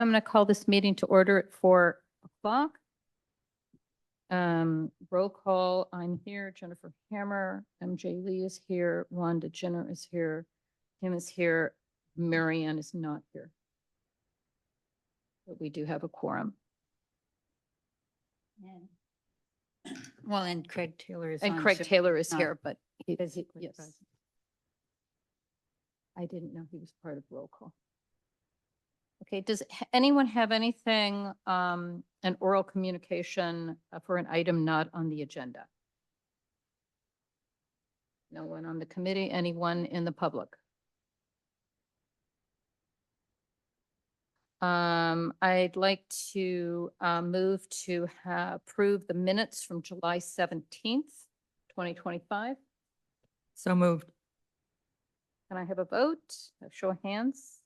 I'm going to call this meeting to order at 4 o'clock. Roll call, I'm here, Jennifer Hammer, MJ Lee is here, Wanda Jenner is here, Kim is here, Marianne is not here. But we do have a quorum. Well, and Craig Taylor is And on Craig Zoom, Taylor is not here, but he, physically yes. present. I didn't know he was part of roll call. Okay, does anyone have anything, an oral communication for an item not on the agenda? No one on the committee, anyone in the public? I'd like to move to approve the minutes from July 17th, 2025. So moved. Can I have a vote? A show of hands?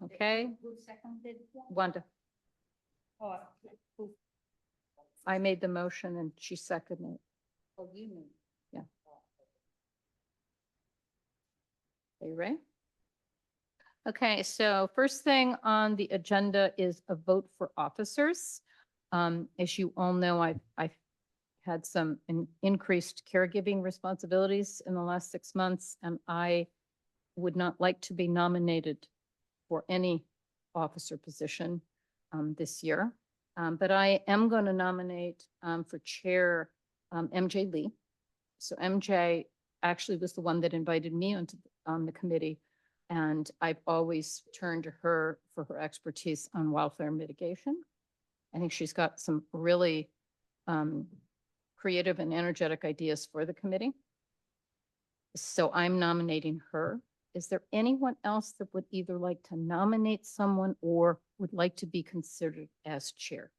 Okay. Who seconded? Wanda. I made the motion and she seconded it. Oh, you knew. Yeah. Are you ready? Okay, so first thing on the agenda is a vote for officers. As you all know, I've had some increased caregiving responsibilities in the last 6 months, and I would not like to be nominated for any officer position this year. But I am going to nominate for chair MJ Lee. So MJ actually was the one that invited me on the committee. And I've always turned to her for her expertise on wildfire mitigation. I think she's got some really creative and energetic ideas for the committee. So I'm nominating her. Is there anyone else that would either like to nominate someone or would like to be considered as chair?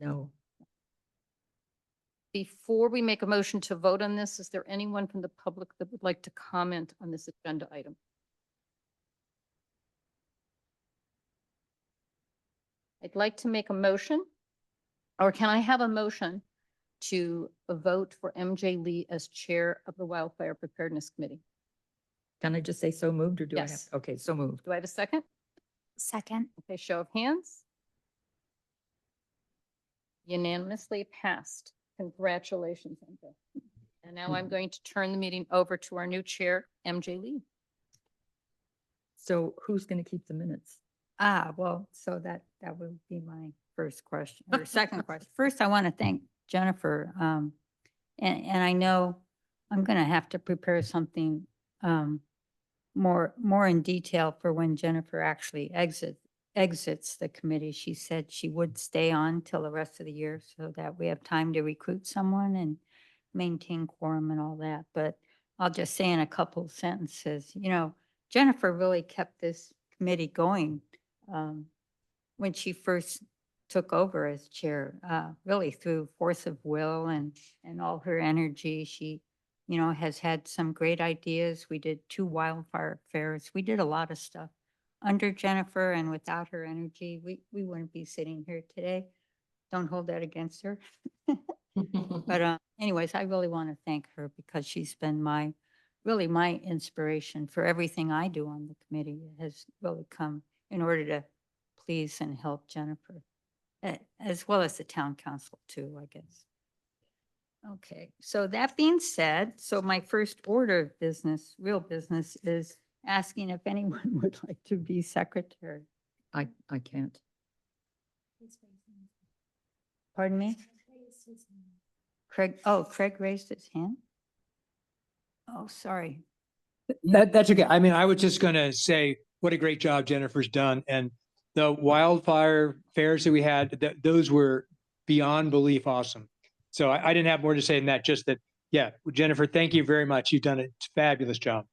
No. Before we make a motion to vote on this, is there anyone from the public that would like to comment on this agenda item? I'd like to make a motion, or can I have a motion to vote for MJ Lee as chair of the Wildfire Preparedness Committee? Can I just say so moved or do I have? Yes. Okay, so moved. Do I have a second? Second. Okay, show of hands. Unanimously passed. Congratulations, MJ. And now I'm going to turn the meeting over to our new chair, MJ Lee. So who's going to keep the minutes? Well, so that would be my first question or second question. First, I want to thank Jennifer. And I know I'm going to have to prepare something more in detail for when Jennifer actually exits the committee. She said she would stay on till the rest of the year so that we have time to recruit someone and maintain quorum and all that. But I'll just say in a couple of sentences, Jennifer really kept this committee going when she first took over as chair, really through force of will and all her energy. She, has had some great ideas. We did 2 wildfire fairs. We did a lot of stuff. Under Jennifer and without her energy, we wouldn't be sitting here today. Don't hold that against her. But anyways, I really want to thank her because she's been really my inspiration for everything I do on the committee. It has really come in order to please and help Jennifer, as well as the town council too, I guess. Okay, so that being said, so my first order of business, real business, is asking if anyone would like to be secretary. I can't. Pardon me? Craig raised his hand? Oh, sorry. That's okay. I mean, I was just going to say what a great job Jennifer's done. And the wildfire fairs that we had, those were beyond belief awesome. So I didn't have more to say than that, just that, yeah, Jennifer, thank you very much. You've done a fabulous job.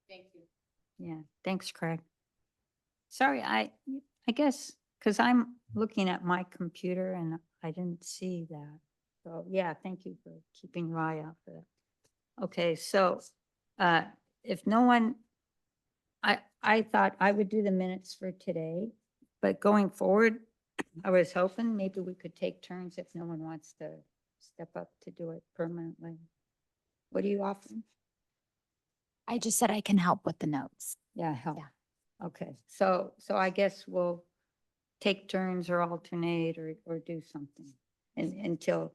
Thank you. Yeah, thanks, Craig. Sorry, I guess, because I'm looking at my computer and I didn't see that. So yeah, thank you for keeping your eye out for that. Okay, so if no one, I thought I would do the minutes for today, but going forward, I was hoping maybe we could take turns if no one wants to step up to do it permanently. What are you offering? I just said I can help with the notes. Yeah, help. Yeah. Okay, so I guess we'll take turns or alternate or do something until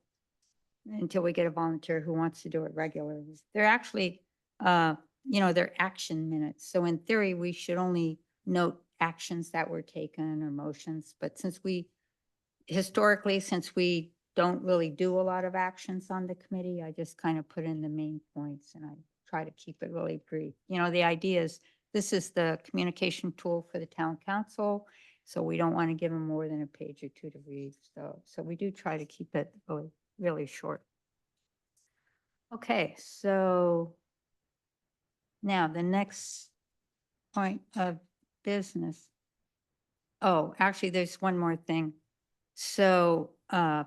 we get a volunteer who wants to do it regularly. They're actually, they're action minutes. So in theory, we should only note actions that were taken or motions. But since we don't really do a lot of actions on the committee, I just kind of put in the main points and I try to keep it really brief. The idea is this is the communication tool for the town council. So we don't want to give them more than a page or two to read. So we do try to keep it really, really short. Okay, so now the next point of business. Oh, actually, there's one more thing. So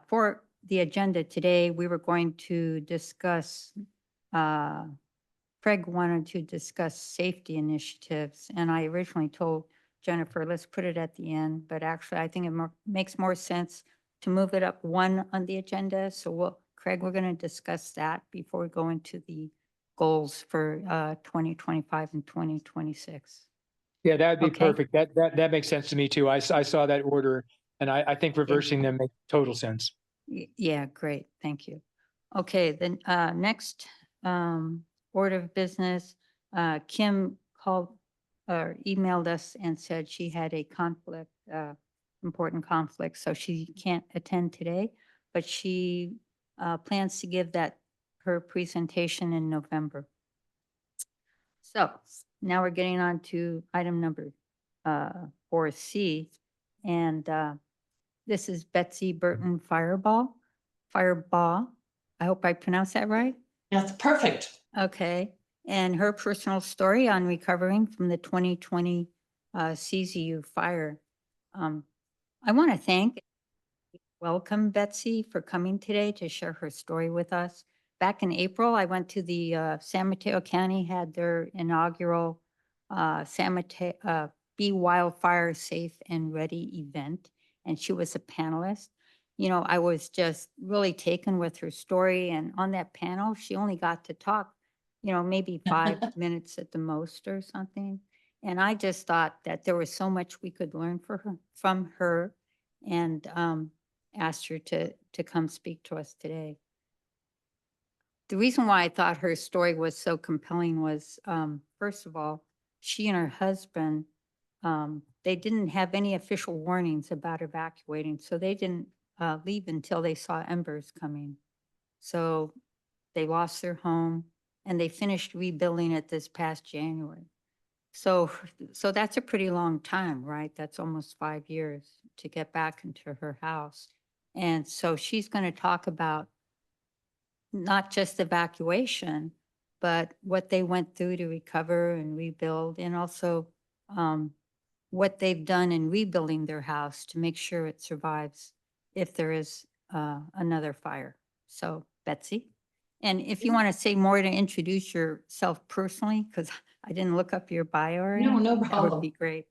for the agenda today, we were going to discuss, Craig wanted to discuss safety initiatives. And I originally told Jennifer, let's put it at the end, but actually I think it makes more sense to move it up one on the agenda. So Craig, we're going to discuss that before we go into the goals for 2025 and 2026. Yeah, that'd be Okay. perfect. That makes sense to me too. I saw that order and I think reversing them makes total sense. Yeah, great. Thank you. Okay, then next order of business, Kim called or emailed us and said she had a conflict, important conflict, so she can't attend today, but she plans to give her presentation in November. So now we're getting on to item number 4C, and this is Betsy Burton Firebaugh. I hope I pronounced that right. That's perfect. Okay, and her personal story on recovering from the 2020 CZU fire. I want to welcome Betsy for coming today to share her story with us. Back in April, I went to the San Mateo County had their inaugural Be Wildfire Safe and Ready event, and she was a panelist. I was just really taken with her story, and on that panel, she only got to talk, maybe 5 minutes at the most or something. And I just thought that there was so much we could learn from her, and asked her to come speak to us today. The reason why I thought her story was so compelling was, first of all, she and her husband, they didn't have any official warnings about evacuating, so they didn't leave until they saw embers coming. So they lost their home and they finished rebuilding it this past January. So that's a pretty long time, right? That's almost 5 years to get back into her house. And so she's going to talk about not just evacuation, but what they went through to recover and rebuild, and also what they've done in rebuilding their house to make sure it survives if there is another fire. So Betsy, and if you want to say more to introduce yourself personally, because I didn't look up your bio or anything, No that would problem. be great.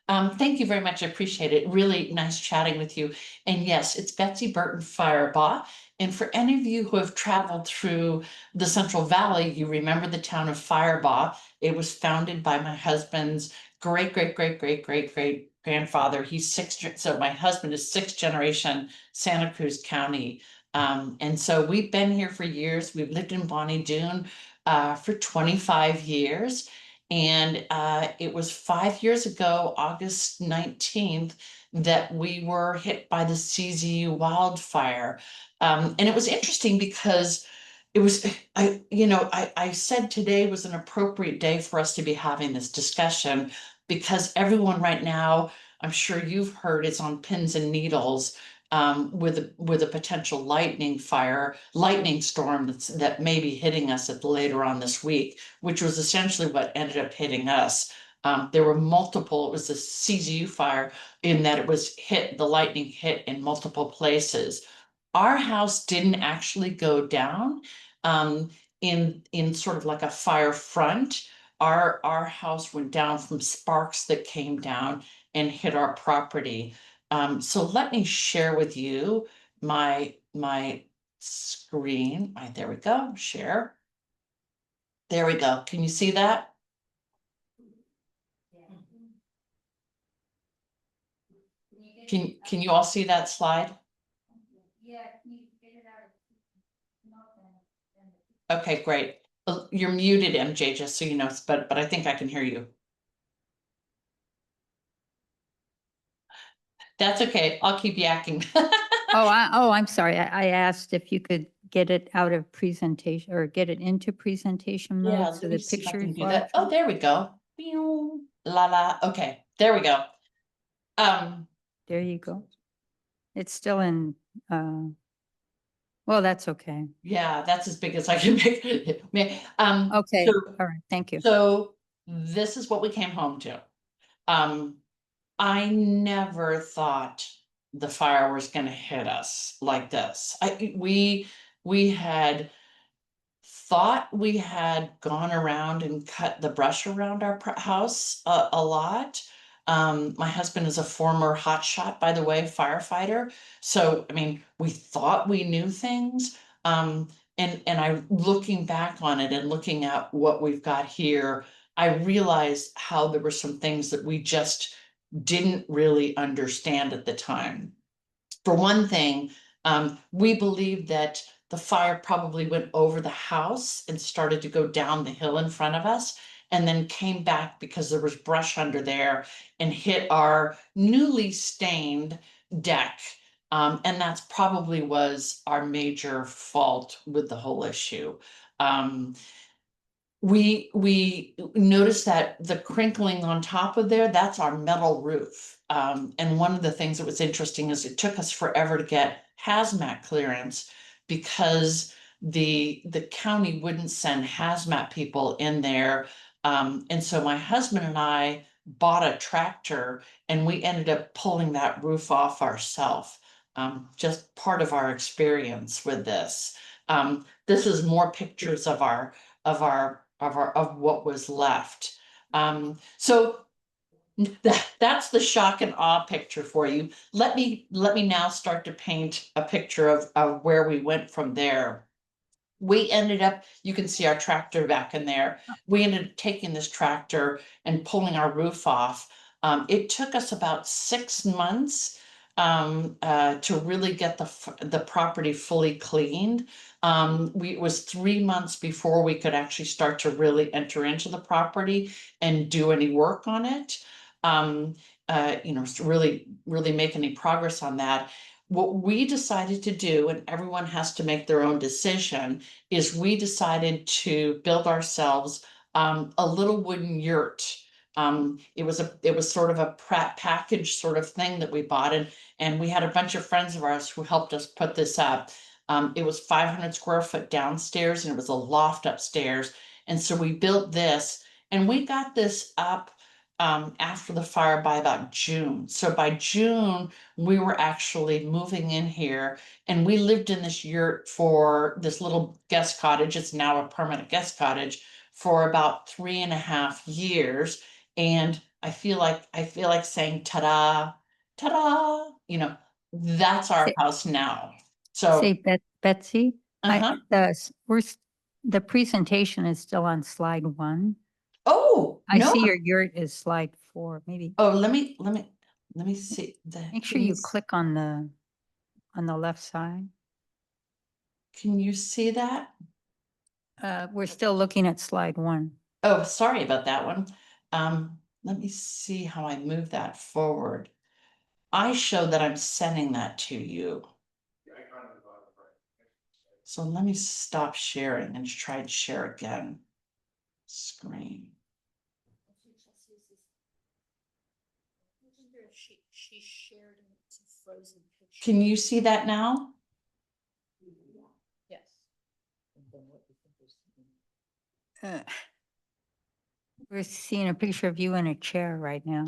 Thank you very much. I appreciate it. Really nice chatting with you. And yes, it's Betsy Burton Firebaugh. And for any of you who have traveled through the Central Valley, you remember the town of Firebaugh. It was founded by my husband's great grandfather. He's so my husband is 6th generation Santa Cruz County. And so we've been here for years. We've lived in Bonnie Doon for 25 years. And it was 5 years ago, August 19th, that we were hit by the CZU wildfire. And it was interesting because it was, I said today was an appropriate day for us to be having this discussion because everyone right now, I'm sure you've heard, is on pins and needles with a potential lightning storm that may be hitting us later on this week, which was essentially what ended up hitting us. There were multiple, it was a CZU fire in that the lightning hit in multiple places. Our house didn't actually go down in sort of like a fire front. Our house went down from sparks that came down and hit our property. So let me share with you my screen. There we go, share. There we go. Can you see that? Can you all see that slide? Okay, great. You're muted, MJ, just so you know, but I think I can hear you. That's okay. I'll keep yakking. I'm sorry. I asked if you could get it out of presentation or get it into presentation Yeah, mode so let me the see if I picture can is do that. Oh, larger. there we go. Pew. La la. Okay, there we go. There you go. It's still in, well, that's okay. Yeah, that's as big as I can make it. Okay, So, all right, thank you. so this is what we came home to. I never thought the fire was gonna hit us like this. We had thought we had gone around and cut the brush around our house a lot. My husband is a former hotshot, by the way, firefighter. So, I mean, we thought we knew things. And I, looking back on it and looking at what we've got here, I realized how there were some things that we just didn't really understand at the time. For one thing, we believed that the fire probably went over the house and started to go down the hill in front of us, and then came back because there was brush under there and hit our newly stained deck. And that's probably was our major fault with the whole issue. We noticed that the crinkling on top of there, that's our metal roof. And one of the things that was interesting is it took us forever to get hazmat clearance because the county wouldn't send hazmat people in there. And so my husband and I bought a tractor and we ended up pulling that roof off ourselves. Just part of our experience with this. This is more pictures of what was left. So that's the shock and awe picture for you. Let me now start to paint a picture of where we went from there. We ended up, you can see our tractor back in there. We ended up taking this tractor and pulling our roof off. It took us about 6 months to really get the property fully cleaned. It was 3 months before we could actually start to really enter into the property and do any work on it. Really make any progress on that. What we decided to do, and everyone has to make their own decision, is we decided to build ourselves a little wooden yurt. It was sort of a package sort of thing that we bought, and we had a bunch of friends of ours who helped us put this up. It was 500 square foot downstairs and it was a loft upstairs. And so we built this and we got this up after the fire by about June. So by June, we were actually moving in here and we lived in this yurt for this little guest cottage. It's now a permanent guest cottage for about 3.5 years. And I feel like saying ta-da, ta-da, that's our Say- house now. Say, So, Betsy, uh-huh. the presentation is still on slide 1. Oh, I no. see your yurt is slide 4, maybe. Oh, let me see Make sure you click on the left side. Can you see that? We're still looking at slide 1. Oh, sorry about that one. Let me see how I move that forward. I show that I'm sending that to you. So let me stop sharing and try to share again. Screen. Can you see that now? Yes. We're seeing a picture of you in a chair right now.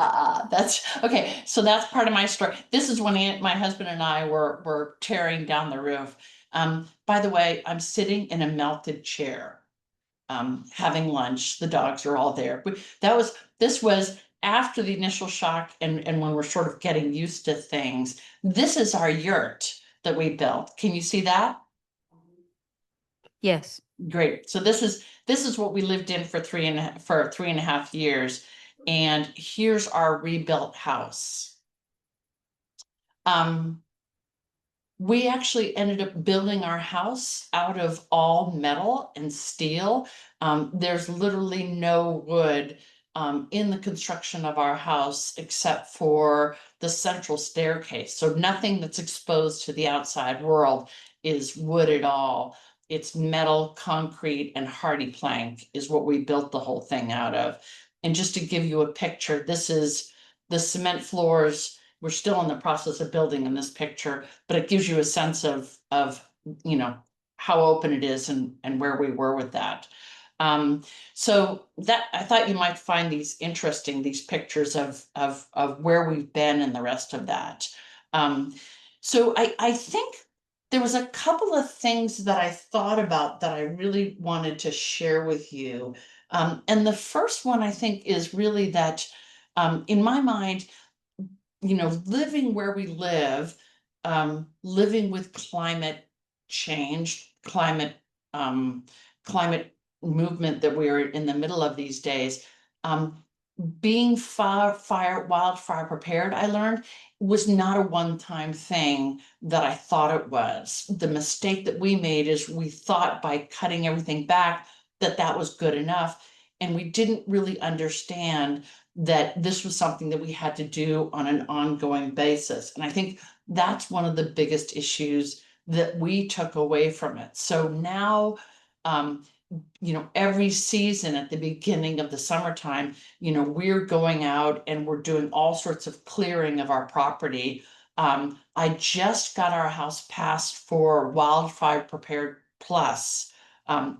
That's okay. So that's part of my story. This is when my husband and I were tearing down the roof. By the way, I'm sitting in a melted chair, having lunch. The dogs are all there. But this was after the initial shock and when we're sort of getting used to things. This is our yurt that we built. Can you see that? Yes. Great. So this is what we lived in for 3.5 years. And here's our rebuilt house. We actually ended up building our house out of all metal and steel. There's literally no wood in the construction of our house except for the central staircase. So nothing that's exposed to the outside world is wood at all. It's metal, concrete, and hardy plank is what we built the whole thing out of. And just to give you a picture, this is the cement floors. We're still in the process of building in this picture, but it gives you a sense of, you know, how open it is and where we were with that. So that I thought you might find these interesting, these pictures of where we've been and the rest of that. So I think there was a couple of things that I thought about that I really wanted to share with you. And the first one I think is really that, in my mind, you know, living where we live, living with climate change, climate movement that we're in the middle of these days, being wildfire prepared, I learned, was not a one-time thing that I thought it was. The mistake that we made is we thought by cutting everything back that that was good enough. And we didn't really understand that this was something that we had to do on an ongoing basis. And I think that's one of the biggest issues that we took away from it. So now, you know, every season at the beginning of the summertime, you know, we're going out and we're doing all sorts of clearing of our property. I just got our house passed for Wildfire Prepared Plus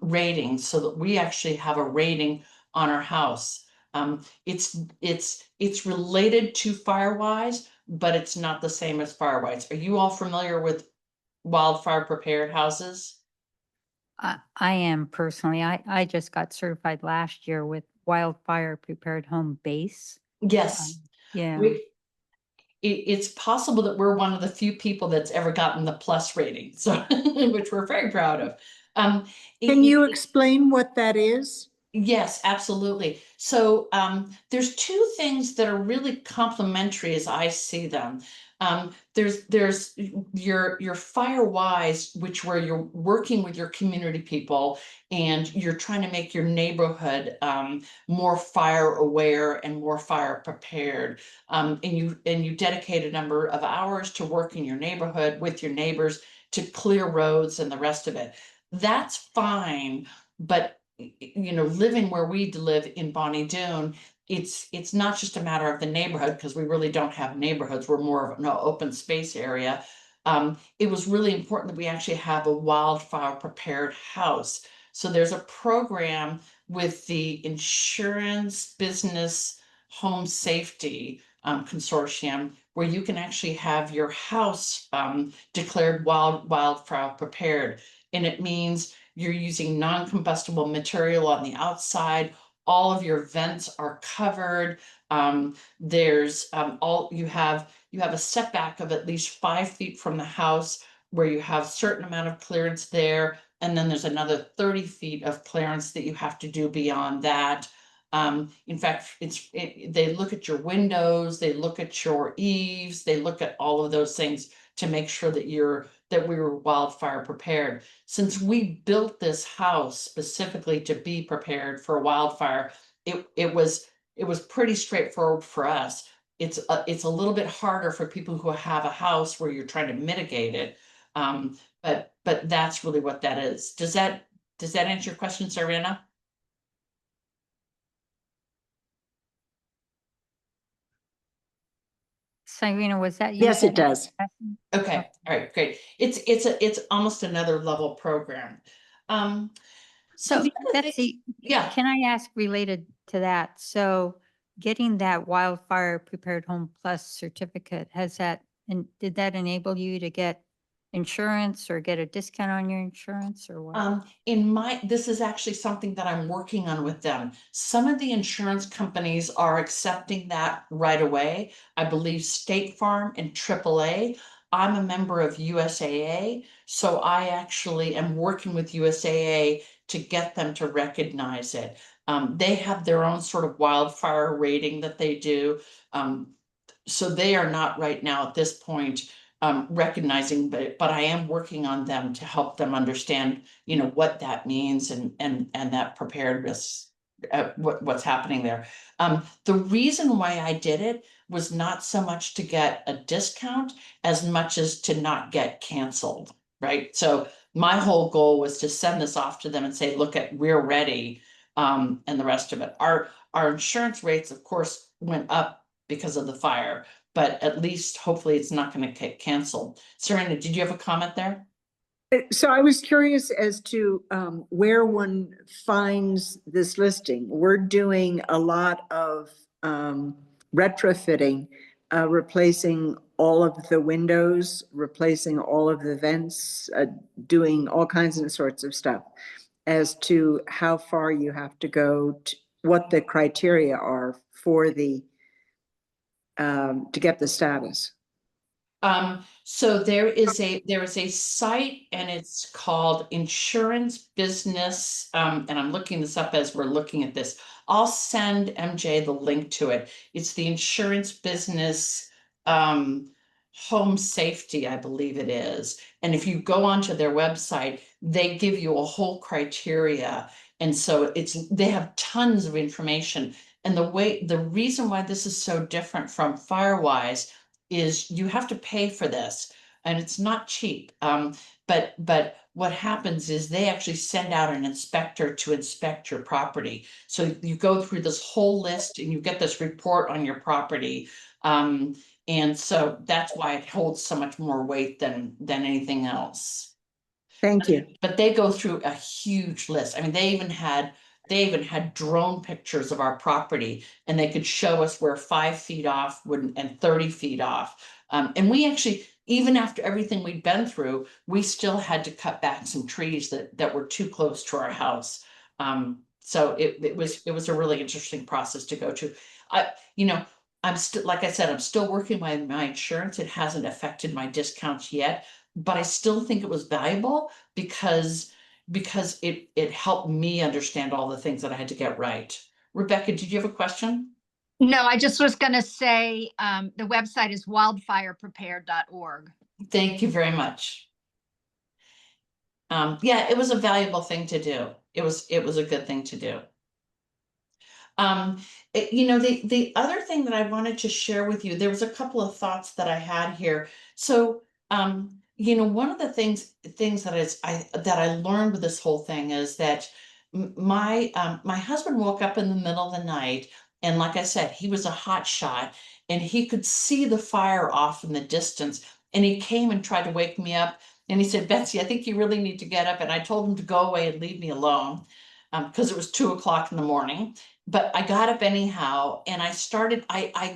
rating, so that we actually have a rating on our house. It's related to Firewise, but it's not the same as Firewise. Are you all familiar with wildfire prepared houses? I am personally. I just got certified last year with Wildfire Prepared Home Base. Yes. Yeah. It's possible that we're one of the few people that's ever gotten the plus rating, so which we're very proud of. Can you explain what that is? Yes, absolutely. So there's two things that are really complementary as I see them. There's your Firewise, which where you're working with your community people and you're trying to make your neighborhood more fire aware and more fire prepared. And you dedicate a number of hours to work in your neighborhood with your neighbors to clear roads and the rest of it. That's fine, but you know, living where we live in Bonnie Doon, it's not just a matter of the neighborhood, because we really don't have neighborhoods. We're more of an open space area. It was really important that we actually have a wildfire prepared house. So there's a program with the Insurance Business Home Safety Consortium where you can actually have your house declared wildfire prepared. And it means you're using non-combustible material on the outside. All of your vents are covered. There's you have a setback of at least 5 feet from the house where you have a certain amount of clearance there. And then there's another 30 feet of clearance that you have to do beyond that. In fact, they look at your windows, they look at your eaves, they look at all of those things to make sure that we were wildfire prepared. Since we built this house specifically to be prepared for a wildfire, it was pretty straightforward for us. It's a little bit harder for people who have a house where you're trying to mitigate it. But that's really what that is. Does that answer your question, Sarina? Cyrena, was that you? Yes, it does. Okay, all right, great. It's almost another level program. So the other thing- Betsy, yeah, can I ask related to that? So getting that Wildfire Prepared Home Plus certificate, did that enable you to get insurance or get a discount on your insurance or what? this is actually something that I'm working on with them. Some of the insurance companies are accepting that right away. I believe State Farm and AAA. I'm a member of USAA, so I actually am working with USAA to get them to recognize it. They have their own sort of wildfire rating that they do. So they are not right now at this point recognizing, but I am working on them to help them understand, what that means and that preparedness, what's happening there. The reason why I did it was not so much to get a discount as much as to not get canceled, right? So my whole goal was to send this off to them and say, look, we're ready, and the rest of it. Our insurance rates, of course, went up because of the fire, but at least hopefully it's not going to get canceled. Serena, did you have a comment there? So I was curious as to where one finds this listing. We're doing a lot of retrofitting, replacing all of the windows, replacing all of the vents, doing all kinds of sorts of stuff. As to how far you have to go, what the criteria are for the to get the status. So there is a site and it's called Insurance Business. And I'm looking this up as we're looking at this. I'll send MJ the link to it. It's the Insurance Business Home Safety, I believe it is. And if you go onto their website, they give you a whole criteria. And so they have tons of information. And the reason why this is so different from Firewise is you have to pay for this and it's not cheap. But what happens is they actually send out an inspector to inspect your property. So you go through this whole list and you get this report on your property. And so that's why it holds so much more weight than anything else. Thank you. But they go through a huge list. I mean, they even had drone pictures of our property and they could show us where 5 feet off and 30 feet off. And we actually, even after everything we'd been through, we still had to cut back some trees that were too close to our house. So it was a really interesting process to go to. I'm still, like I said, I'm still working my insurance. It hasn't affected my discounts yet, but I still think it was valuable because it helped me understand all the things that I had to get right. Rebecca, did you have a question? No, I just was going to say the website is wildfireprepared.org. Thank you very much. Yeah, it was a valuable thing to do. It was a good thing to do. The other thing that I wanted to share with you, there was a couple of thoughts that I had here. So, one of the things that I learned with this whole thing is that my husband woke up in the middle of the night, and like I said, he was a hot shot, and he could see the fire off in the distance, and he came and tried to wake me up, and he said, Betsy, I think you really need to get up, and I told him to go away and leave me alone, because it was 2 o'clock in the morning. But I got up anyhow, and I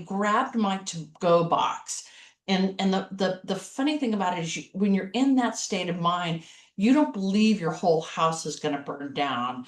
grabbed my to-go box. And the funny thing about it is when you're in that state of mind, you don't believe your whole house is going to burn down.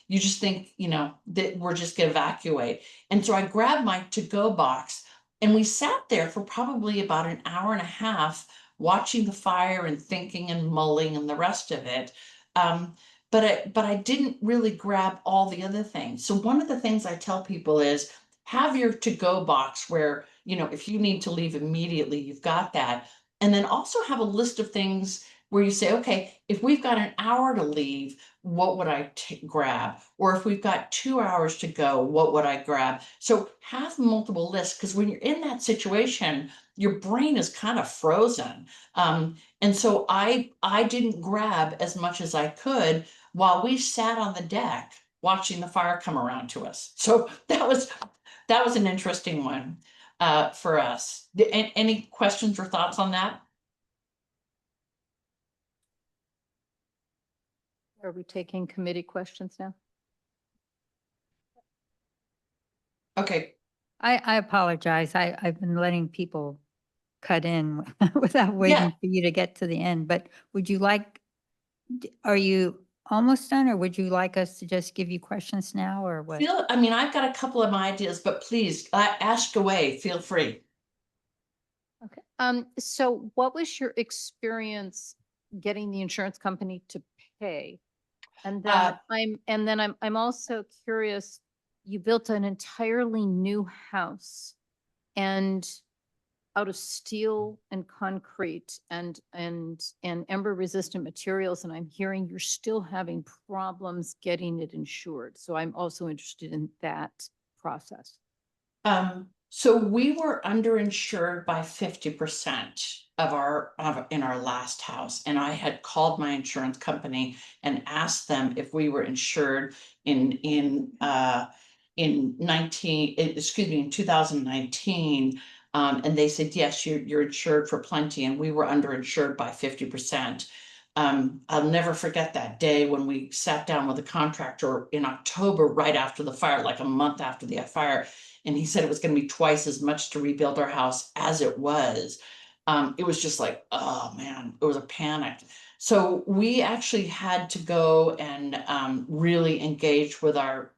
You just think, that we're just going to evacuate. And so I grabbed my to-go box and we sat there for probably about an hour and a half watching the fire and thinking and mulling and the rest of it. But I didn't really grab all the other things. So one of the things I tell people is have your to-go box where, if you need to leave immediately, you've got that. And then also have a list of things where you say, okay, if we've got an hour to leave, what would I grab? Or if we've got 2 hours to go, what would I grab? So have multiple lists, because when you're in that situation, your brain is kind of frozen. And so I didn't grab as much as I could while we sat on the deck watching the fire come around to us. So that was an interesting one for us. Any questions or thoughts on that? Are we taking committee questions now? Okay. I apologize. I've been letting people cut in without waiting for you to get to the end, but are you almost done, or would you like us to just give you questions now, or what? I've got a couple of ideas, but please ask away. Feel free. Okay. So what was your experience getting the insurance company to pay? And Uh, then I'm also curious, you built an entirely new house and out of steel and concrete and ember resistant materials, and I'm hearing you're still having problems getting it insured. So I'm also interested in that process. So we were underinsured by 50% in our last house. And I had called my insurance company and asked them if we were insured in 2019. And they said, yes, you're insured for plenty, and we were underinsured by 50%. I'll never forget that day when we sat down with the contractor in October, right after the fire, like a month after the fire. And he said it was going to be twice as much to rebuild our house as it was. It was just like, oh man, it was a panic. So we actually had to go and really engage with I'm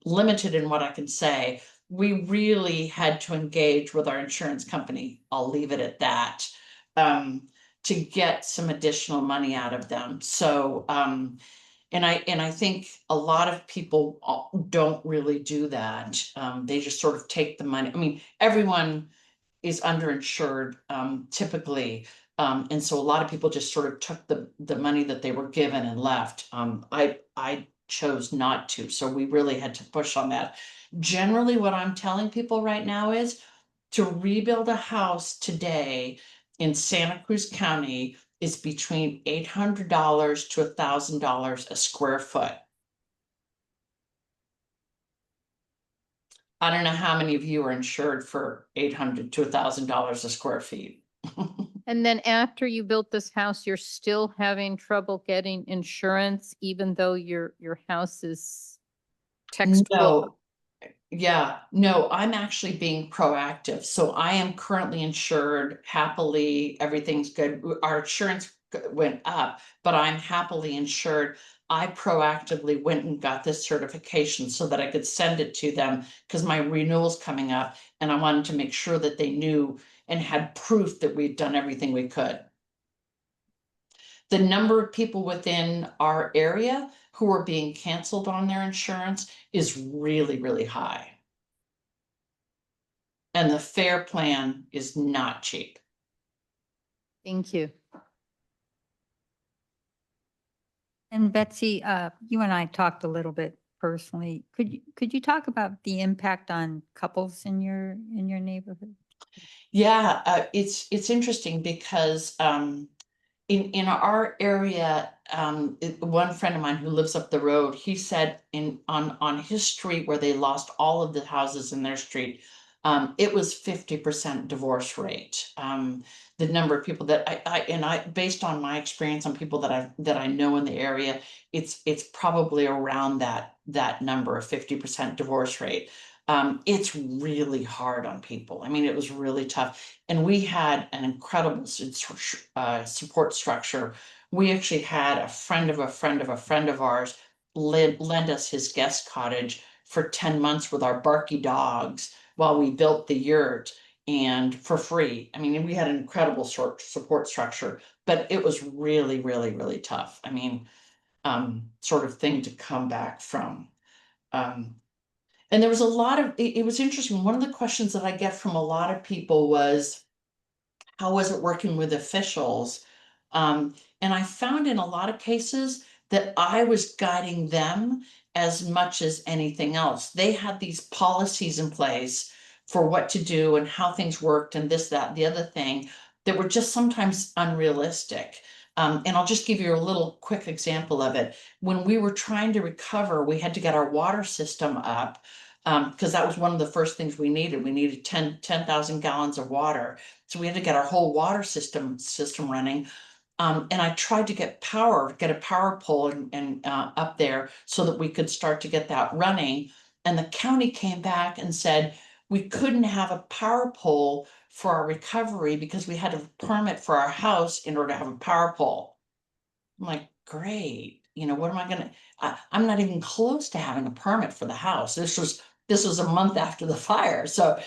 limited in what I can say. We really had to engage with our insurance company. I'll leave it at that. To get some additional money out of them. So and I think a lot of people don't really do that. They just sort of take the money. I mean, everyone is underinsured typically. And so a lot of people just sort of took the money that they were given and left. I chose not to. So we really had to push on that. Generally, what I'm telling people right now is to rebuild a house today in Santa Cruz County is between $800 to $1,000 a square foot. I don't know how many of you are insured for $800 to $1,000 a square feet. And then after you built this house, you're still having trouble getting insurance, even though your house is textbook. No, yeah, no, I'm actually being proactive. So I am currently insured happily. Everything's good. Our insurance went up, but I'm happily insured. I proactively went and got this certification so that I could send it to them because my renewal's coming up and I wanted to make sure that they knew and had proof that we'd done everything we could. The number of people within our area who are being canceled on their insurance is really, really high. And the FAIR plan is not cheap. Thank you. And Betsy, you and I talked a little bit personally. Could you talk about the impact on couples in your neighborhood? Yeah, it's interesting because in our area, one friend of mine who lives up the road, he said on his street where they lost all of the houses in their street, it was 50% divorce rate. The number of people that I based on my experience on people that I know in the area, it's probably around that number of 50% divorce rate. It's really hard on people. I mean, it was really tough. And we had an incredible support structure. We actually had a friend of a friend of a friend of ours lend us his guest cottage for 10 months with our barky dogs while we built the yurt and for free. I mean, we had an incredible support structure, but it was really, really, really tough. I mean, sort of thing to come back from. And there was a lot of, it was interesting. One of the questions that I get from a lot of people was, how was it working with officials? And I found in a lot of cases that I was guiding them as much as anything else. They had these policies in place for what to do and how things worked and this, that, the other thing that were just sometimes unrealistic. And I'll just give you a little quick example of it. When we were trying to recover, we had to get our water system up because that was one of the first things we needed. We needed 10,000 gallons of water. So we had to get our whole water system running. And I tried to get a power pole and up there so that we could start to get that running. And the county came back and said, we couldn't have a power pole for our recovery because we had a permit for our house in order to have a power pole. I'm like, great. You know, what am I gonna, I'm not even close to having a permit for the house. This was this was a month after the fire. So,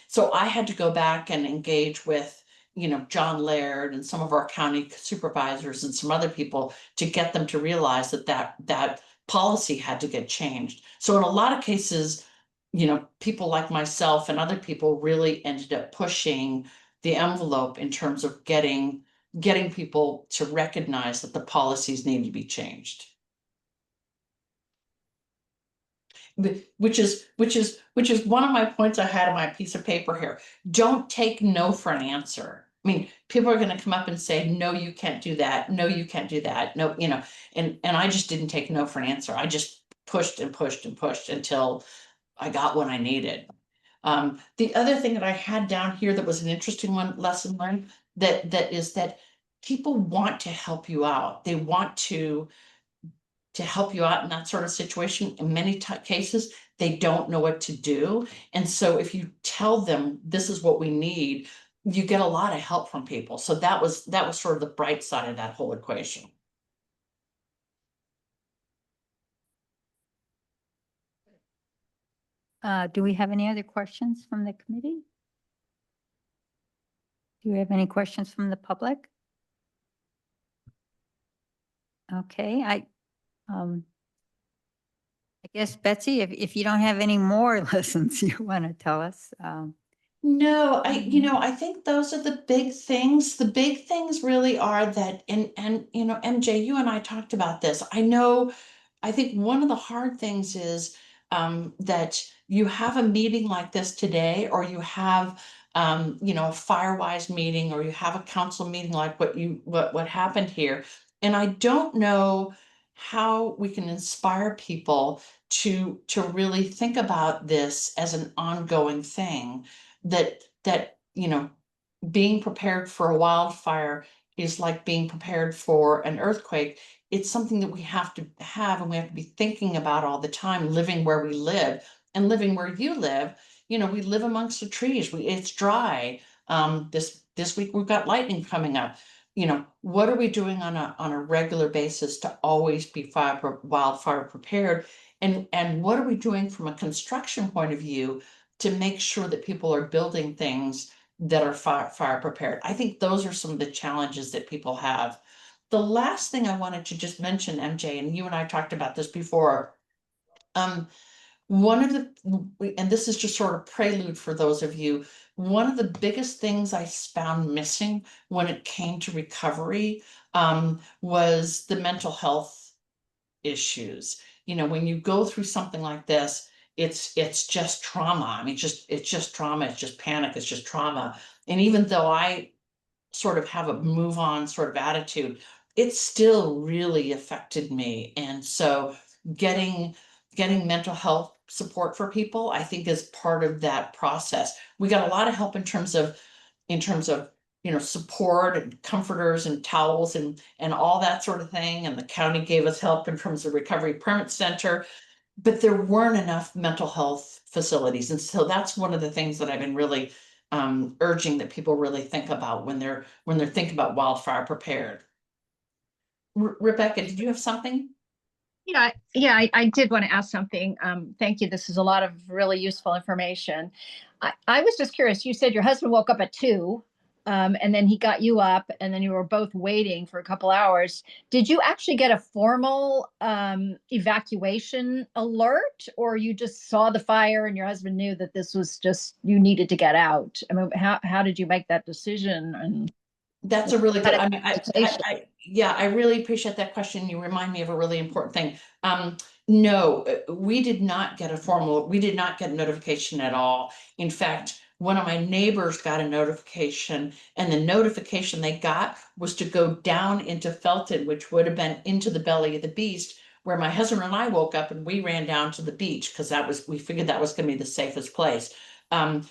so I had to go back and engage with, you know, John Laird and some of our county supervisors and some other people to get them to realize that that policy had to get changed. So in a lot of cases, you know, people like myself and other people really ended up pushing the envelope in terms of getting people to recognize that the policies need to be changed. Which is one of my points I had on my piece of paper here. Don't take no for an answer. I mean, people are going to come up and say, no, you can't do that. No, you can't do that. No, you know, and I just didn't take no for an answer. I just pushed and pushed and pushed until I got what I needed. The other thing that I had down here that was an interesting one, lesson learned, that is that people want to help you out. They want to help you out in that sort of situation. In many cases, they don't know what to do. And so if you tell them this is what we need, you get a lot of help from people. So that was sort of the bright side of that whole equation. Do we have any other questions from the committee? Do we have any questions from the public? Okay, I guess Betsy, if you don't have any more lessons you want to tell us. No, I think those are the big things. The big things really are that, and you know, MJ, you and I talked about this. I think one of the hard things is that you have a meeting like this today, or you have you know, a Firewise meeting, or you have a council meeting like what happened here. And I don't know how we can inspire people to really think about this as an ongoing thing, that you know, being prepared for a wildfire is like being prepared for an earthquake. It's something that we have to have, and we have to be thinking about all the time, living where we live and living where you live. You know, we live amongst the trees. It's dry. This week we've got lightning coming up. You know, what are we doing on a regular basis to always be wildfire prepared? And what are we doing from a construction point of view to make sure that people are building things that are fire prepared? I think those are some of the challenges that people have. The last thing I wanted to just mention, MJ, and you and I talked about this before. One of the, and this is just sort of prelude for those of you, one of the biggest things I found missing when it came to recovery was the mental health issues. You know, when you go through something like this, it's just trauma. I mean, it's just trauma, it's just panic, it's just trauma. And even though I sort of have a move on sort of attitude, it still really affected me. And so getting mental health support for people, I think, is part of that process. We got a lot of help in terms of you know, support and comforters and towels and all that sort of thing. And the county gave us help in terms of Recovery Permit Center, but there weren't enough mental health facilities. And so that's one of the things that I've been really urging that people really think about when they're thinking about wildfire prepared. Rebecca, did you have something? Yeah, I did want to ask something. Thank you. This is a lot of really useful information. I was just curious. You said your husband woke up at 2, and then he got you up, and then you were both waiting for a couple hours. Did you actually get a formal evacuation alert, or you just saw the fire and your husband knew that this was just, you needed to get out? I mean, how did you make that decision? And That's a really good, I mean, yeah, I really appreciate that question. You remind me of a really important thing. No, we did not get a notification at all. In fact, one of my neighbors got a notification, and the notification they got was to go down into Felton, which would have been into the belly of the beast, where my husband and I woke up and we ran down to the beach because we figured that was going to be the safest place.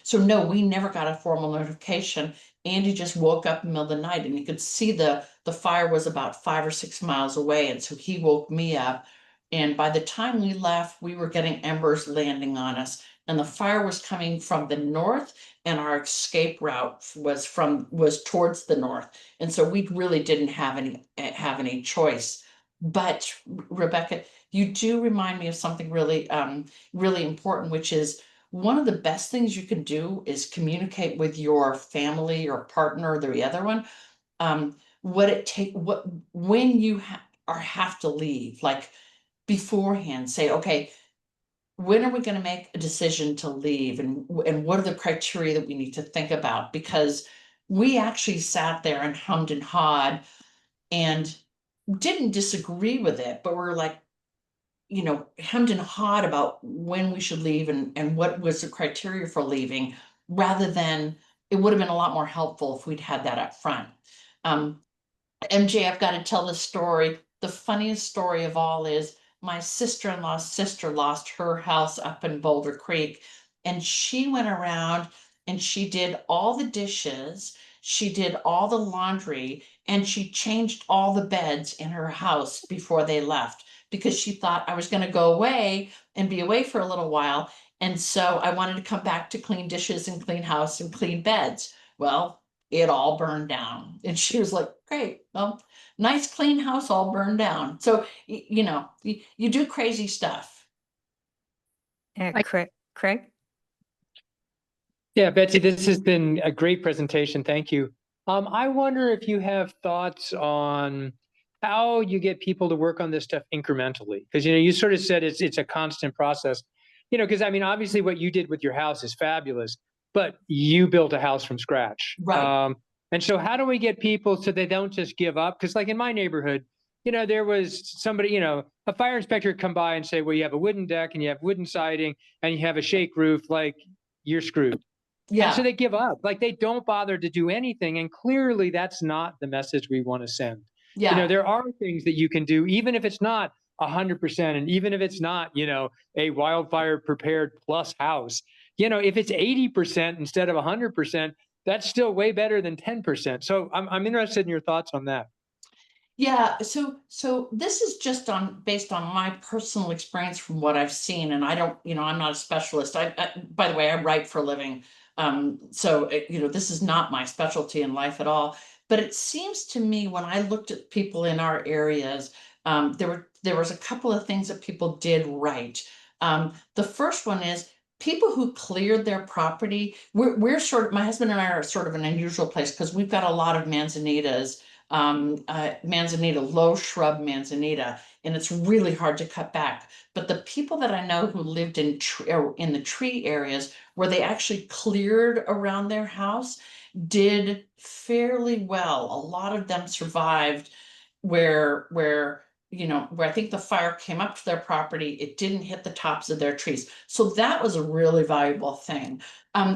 So no, we never got a formal notification. Andy just woke up in the middle of the night, and you could see the fire was about 5 or 6 miles away. And so he woke me up. And by the time we left, we were getting embers landing on us. And the fire was coming from the north, and our escape route was towards the north. And so we really didn't have any choice But Rebecca, you do remind me of something really, really important, which is one of the best things you can do is communicate with your family or partner or the other one. What it take, what, when you have to leave, like beforehand, say, okay, when are we going to make a decision to leave, and what are the criteria that we need to think about? Because we actually sat there and hummed and hawed and didn't disagree with it, but we're like, hemmed and hawed about when we should leave and what was the criteria for leaving, rather than, it would have been a lot more helpful if we'd had that up front. MJ, I've got to tell the story. The funniest story of all is my sister-in-law's sister lost her house up in Boulder Creek, and she went around and she did all the dishes, she did all the laundry, and she changed all the beds in her house before they left, because she thought I was going to go away and be away for a little while. And so I wanted to come back to clean dishes and clean house and clean beds. Well, it all burned down. And she was like, great, well, nice clean house all burned down. So, you do crazy stuff. Craig? Yeah, Betsy, this has been a great presentation. Thank you. I wonder if you have thoughts on how you get people to work on this stuff incrementally, because you sort of said it's a constant process. Because I mean, obviously, what you did with your house is fabulous, but you built a house from scratch. Right. And so, how do we get people so they don't just give up? Because, like in my neighborhood, there was somebody, a fire inspector would come by and say, "Well, you have a wooden deck and you have wooden siding and you have a shake roof, like you're screwed." And so Yeah. they give up, like they don't bother to do anything. And clearly that's not the message we want to send. Yeah. There are things that you can do, even if it's not 100%. And even if it's not, a wildfire prepared plus house, if it's 80% instead of 100%, that's still way better than 10%. So I'm interested in your thoughts on that. Yeah, so this is just based on my personal experience from what I've seen, and I don't, I'm not a specialist. By the way, I write for a living, so this is not my specialty in life at all. But it seems to me, when I looked at people in our areas, there was a couple of things that people did right. The first one is people who cleared their property. We're sort of, my husband and I are sort of an unusual place because we've got a lot of manzanitas, manzanita, low shrub manzanita, and it's really hard to cut back. But the people that I know who lived in the tree areas where they actually cleared around their house did fairly well. A lot of them survived, where I think the fire came up to their property, it didn't hit the tops of their trees. So that was a really valuable thing.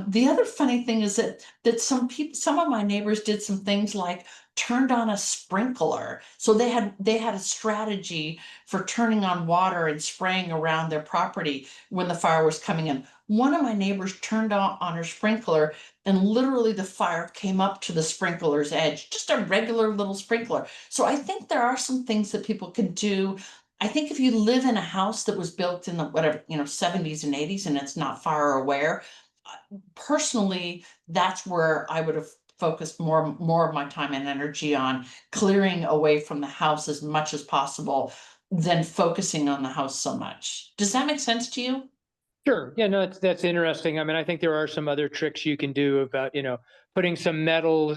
The other funny thing is that some of my neighbors did some things like turned on a sprinkler. So they had a strategy for turning on water and spraying around their property when the fire was coming in. One of my neighbors turned on her sprinkler, and literally the fire came up to the sprinkler's edge, just a regular little sprinkler. So I think there are some things that people can do. I think if you live in a house that was built in the whatever, 70s and 80s and it's not fire aware, personally, that's where I would have focused more of my time and energy on clearing away from the house as much as possible than focusing on the house so much. Does that make sense to you? Sure. Yeah, no, that's interesting. I mean, I think there are some other tricks you can do about, putting some metal,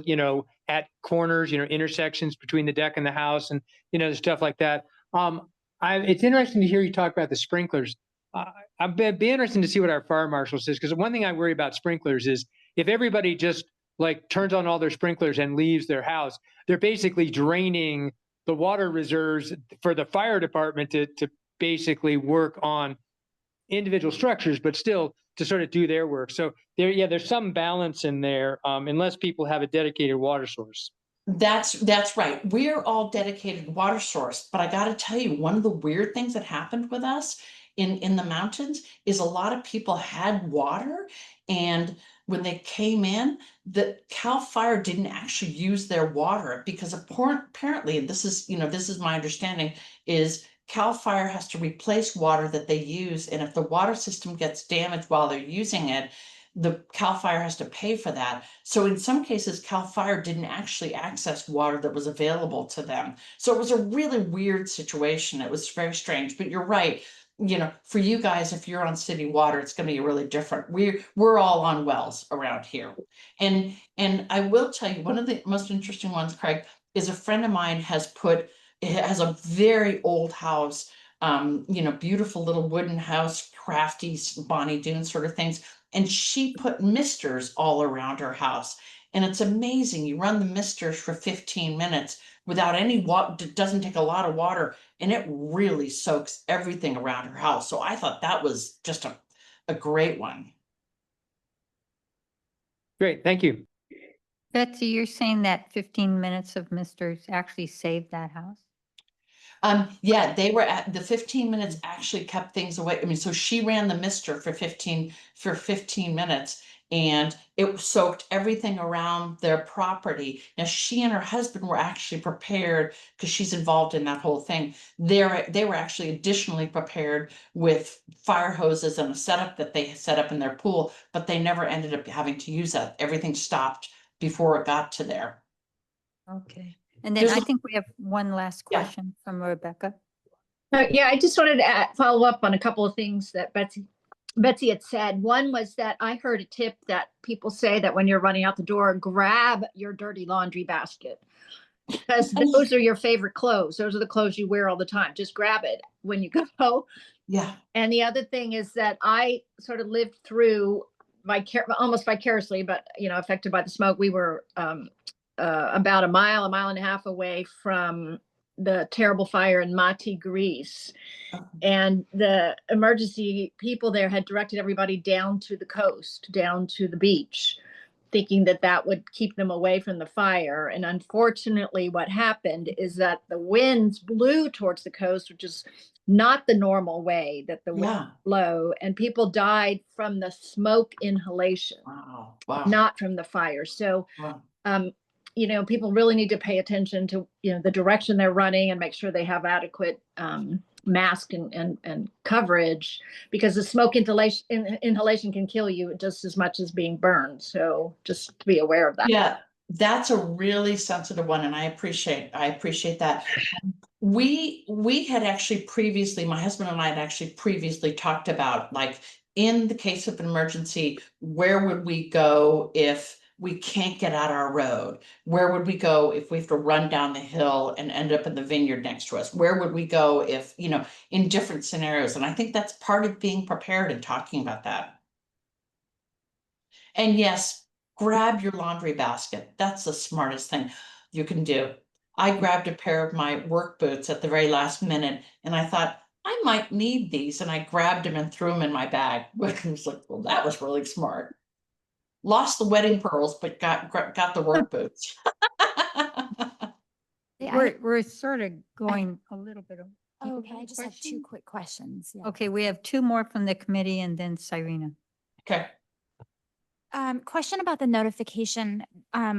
at corners, intersections between the deck and the house and, stuff like that. It's interesting to hear you talk about the sprinklers. I'd be interested to see what our fire marshal says, because one thing I worry about sprinklers is if everybody just like turns on all their sprinklers and leaves their house, they're basically draining the water reserves for the fire department to basically work on individual structures, but still to sort of do their work. So there's some balance in there, unless people have a dedicated water source. That's right. We're all dedicated water source, but I got to tell you, one of the weird things that happened with us in the mountains is a lot of people had water, and when they came in, the Cal Fire didn't actually use their water because apparently, and this is my understanding, is Cal Fire has to replace water that they use, and if the water system gets damaged while they're using it, the CAL FIRE has to pay for that. So in some cases, CAL FIRE didn't actually access water that was available to them. So it was a really weird situation. It was very strange, but you're right. You know, for you guys, if you're on city water, it's going to be really different. We're all on wells around here. And I will tell you, one of the most interesting ones, Craig, is a friend of mine it has a very old house, you know, beautiful little wooden house, crafty Bonnie Doon sort of things. And she put misters all around her house. And it's amazing. You run the misters for 15 minutes without any water, it doesn't take a lot of water, and it really soaks everything around her house. So I thought that was just a great one. Great, thank you. Betsy, you're saying that 15 minutes of misters actually saved that house? Yeah, they were at the 15 minutes actually kept things away. I mean, so she ran the mister for 15 minutes and it soaked everything around their property. Now she and her husband were actually prepared because she's involved in that whole thing. They were actually additionally prepared with fire hoses and a setup that they set up in their pool, but they never ended up having to use that. Everything stopped before it got to there. Okay. And then There's I a- think we have one last Yeah. question from Rebecca. Yeah, I just wanted to follow up on a couple of things that Betsy had said. One was that I heard a tip that people say that when you're running out the door, grab your dirty laundry basket because those are your favorite clothes. Those are the clothes you wear all the time. Just grab it when you go. Yeah. And the other thing is that I sort of lived through almost vicariously, but you know, affected by the smoke. We were about a mile and a half away from the terrible fire in Mati, Greece. And the emergency people there had directed everybody down to the coast, down to the beach, thinking that that would keep them away from the fire. And unfortunately, what happened is that the winds blew towards the coast, which is not the normal way that the winds blow. And people died from the smoke inhalation, Wow. not from the fire. So, Wow. you know, people really need to pay attention to, you know, the direction they're running and make sure they have adequate mask and coverage, because the smoke inhalation can kill you just as much as being burned. So just to be aware of that. Yeah, that's a really sensitive one, and I appreciate that. We had actually previously, my husband and I had actually previously talked about, like, in the case of an emergency, where would we go if we can't get out our road? Where would we go if we have to run down the hill and end up in the vineyard next to us? Where would we go if, you know, in different scenarios? And I think that's part of being prepared and talking about that. And yes, grab your laundry basket. That's the smartest thing you can do. I grabbed a pair of my work boots at the very last minute and I thought, I might need these. And I grabbed them and threw them in my bag. It was like, well, that was really smart. Lost the wedding pearls, but got the work boots. We're sort of going a little bit. Oh, okay, I just have two Question? quick questions. Yeah. Okay, we have two more from the committee and then Cyrena. Okay. Question about the notification.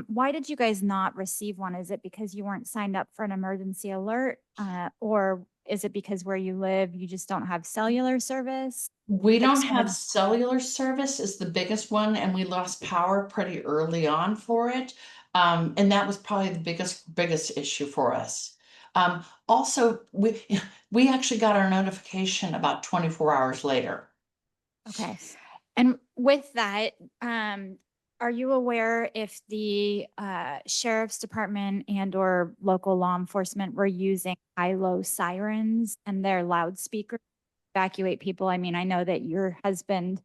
Why did you guys not receive one? Is it because you weren't signed up for an emergency alert? Or is it because where you live, you just don't have cellular service? We I don't just have wanted- cellular service is the biggest one, and we lost power pretty early on for it. And that was probably the biggest issue for us. Also, we actually got our notification about 24 hours later. Okay. And with that, are you aware if the sheriff's department and or local law enforcement were using high-low sirens and their loudspeakers to evacuate people? I mean, I know that your husband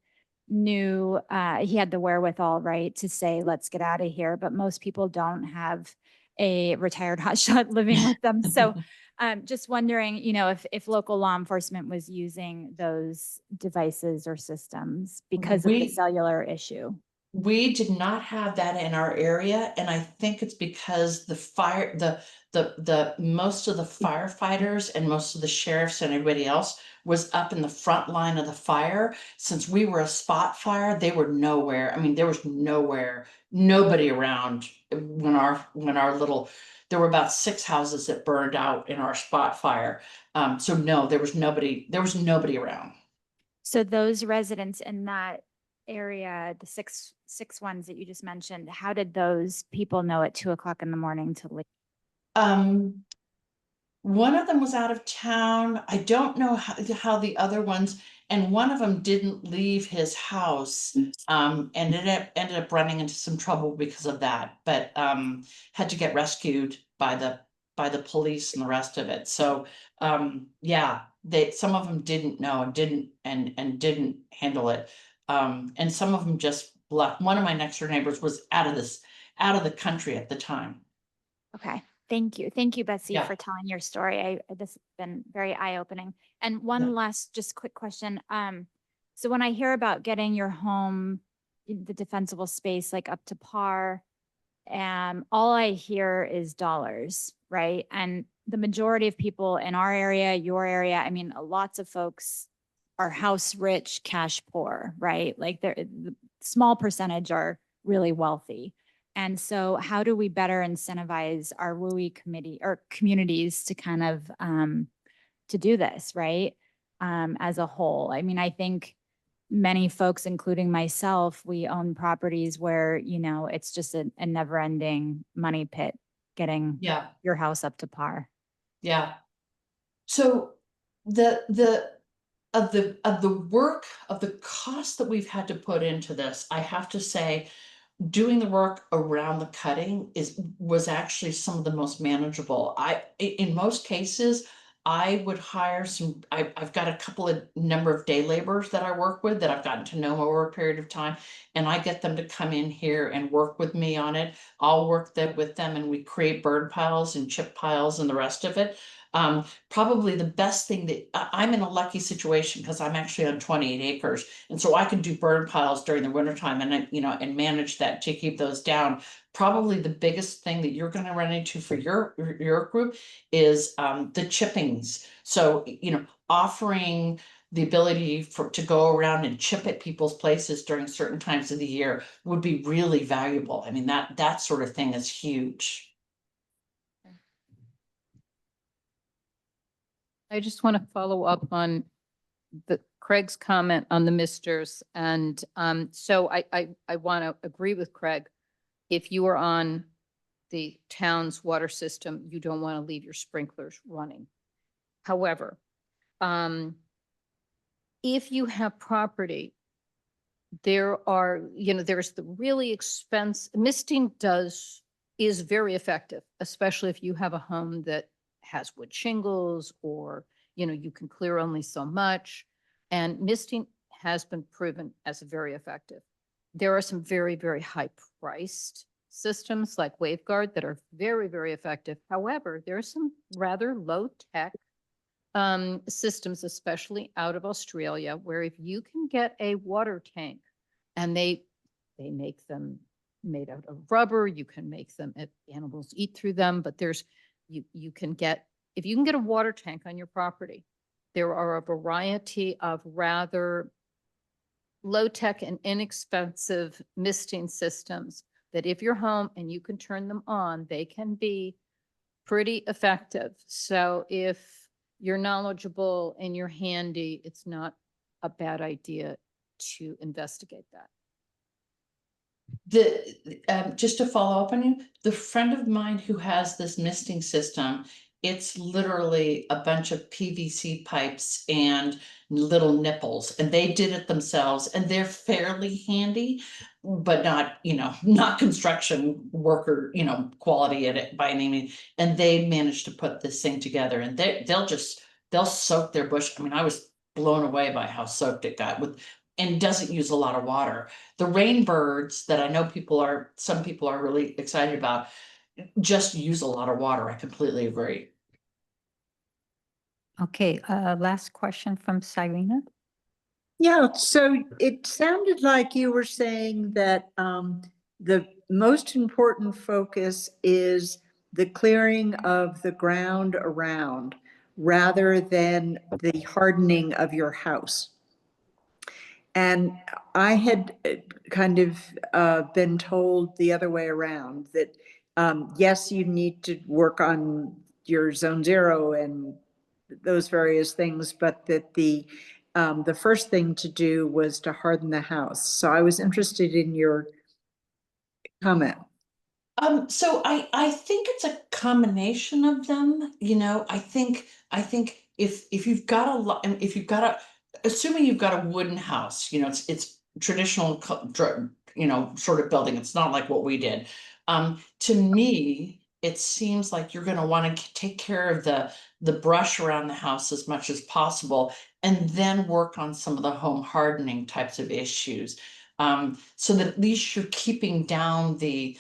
knew he had the wherewithal, right, to say, let's get out of here, but most people don't have a retired hotshot living with them. So just wondering, you know, if local law enforcement was using those devices or systems because of the cellular issue. We did not have that in our area, and I think it's because the most of the firefighters and most of the sheriffs and everybody else was up in the front line of the fire. Since we were a spot fire, they were nowhere. I mean, there was nobody around when our little. There were about 6 houses that burned out in our spot fire. So no, there was nobody around. So those residents in that area, the six ones that you just mentioned, how did those people know at 2 o'clock in the morning to leave? One of them was out of town. I don't know how the other ones, and one of them didn't leave his house. And it ended up running into some trouble because of that, but had to get rescued by the police and the rest of it. So yeah, some of them didn't know and didn't handle it. And some of them just left. One of my next door neighbors was out of the country at the time. Okay, thank you. Thank you, Betsy, Yeah. for telling your story. This has been very eye-opening. And one Yeah. last just quick question. So when I hear about getting your home, the defensible space like up to par, all I hear is dollars, right? And the majority of people in our area, your area, I mean, lots of folks are house rich, cash poor, right? Like the small percentage are really wealthy. And so how do we better incentivize our WUI committee or communities to kind of to do this, right? As a whole. I mean, I think many folks, including myself, we own properties where, you know, it's just a never ending money pit getting Yeah. your house up to par. Yeah. So of the work of the cost that we've had to put into this, I have to say, doing the work around the cutting was actually some of the most manageable. In most cases, I would hire I've got a couple of number of day laborers that I work with that I've gotten to know over a period of time, and I get them to come in here and work with me on it. I'll work with them and we create bird piles and chip piles and the rest of it. Probably the best thing that I'm in a lucky situation because I'm actually on 28 acres. And so I can do burn piles during the wintertime and manage that to keep those down. Probably the biggest thing that you're gonna run into for your group is the chippings. So, offering the ability to go around and chip at people's places during certain times of the year would be really valuable. I mean, that sort of thing is huge. I just want to follow up on Craig's comment on the misters. And so I want to agree with Craig. If you are on the town's water system, you don't want to leave your sprinklers running. However, if you have property, there's the really expensive, misting is very effective, especially if you have a home that has wood shingles or, you can clear only so much. And misting has been proven as very effective. There are some very, very high priced systems like WaveGuard that are very, very effective. However, there are some rather low tech systems, especially out of Australia, where if you can get a water tank and they make them made out of rubber, you can make them, animals eat through them, but if you can get a water tank on your property, there are a variety of rather low-tech and inexpensive misting systems that if you're home and you can turn them on, they can be pretty effective. So if you're knowledgeable and you're handy, it's not a bad idea to investigate that. Just to follow up on you, the friend of mine who has this misting system, it's literally a bunch of PVC pipes and little nipples, and they did it themselves, and they're fairly handy, but not construction worker, quality at it by any means. And they managed to put this thing together, and they'll soak their bush. I mean, I was blown away by how soaked it got and doesn't use a lot of water. The rain birds that I know some people are really excited about just use a lot of water. I completely agree. Okay, last question from Cyrena. Yeah, so it sounded like you were saying that the most important focus is the clearing of the ground around rather than the hardening of your house. And I had kind of been told the other way around that, yes, you need to work on your zone zero and those various things, but that the the first thing to do was to harden the house. So I was interested in your comment. So I think it's a combination of them, you know, I think if you've got a lot, if you've got assuming you've got a wooden house, you know, it's traditional, you know, sort of building, it's not like what we did. To me, it seems like you're gonna wanna take care of the brush around the house as much as possible, and then work on some of the home hardening types of issues. So that at least you're keeping down the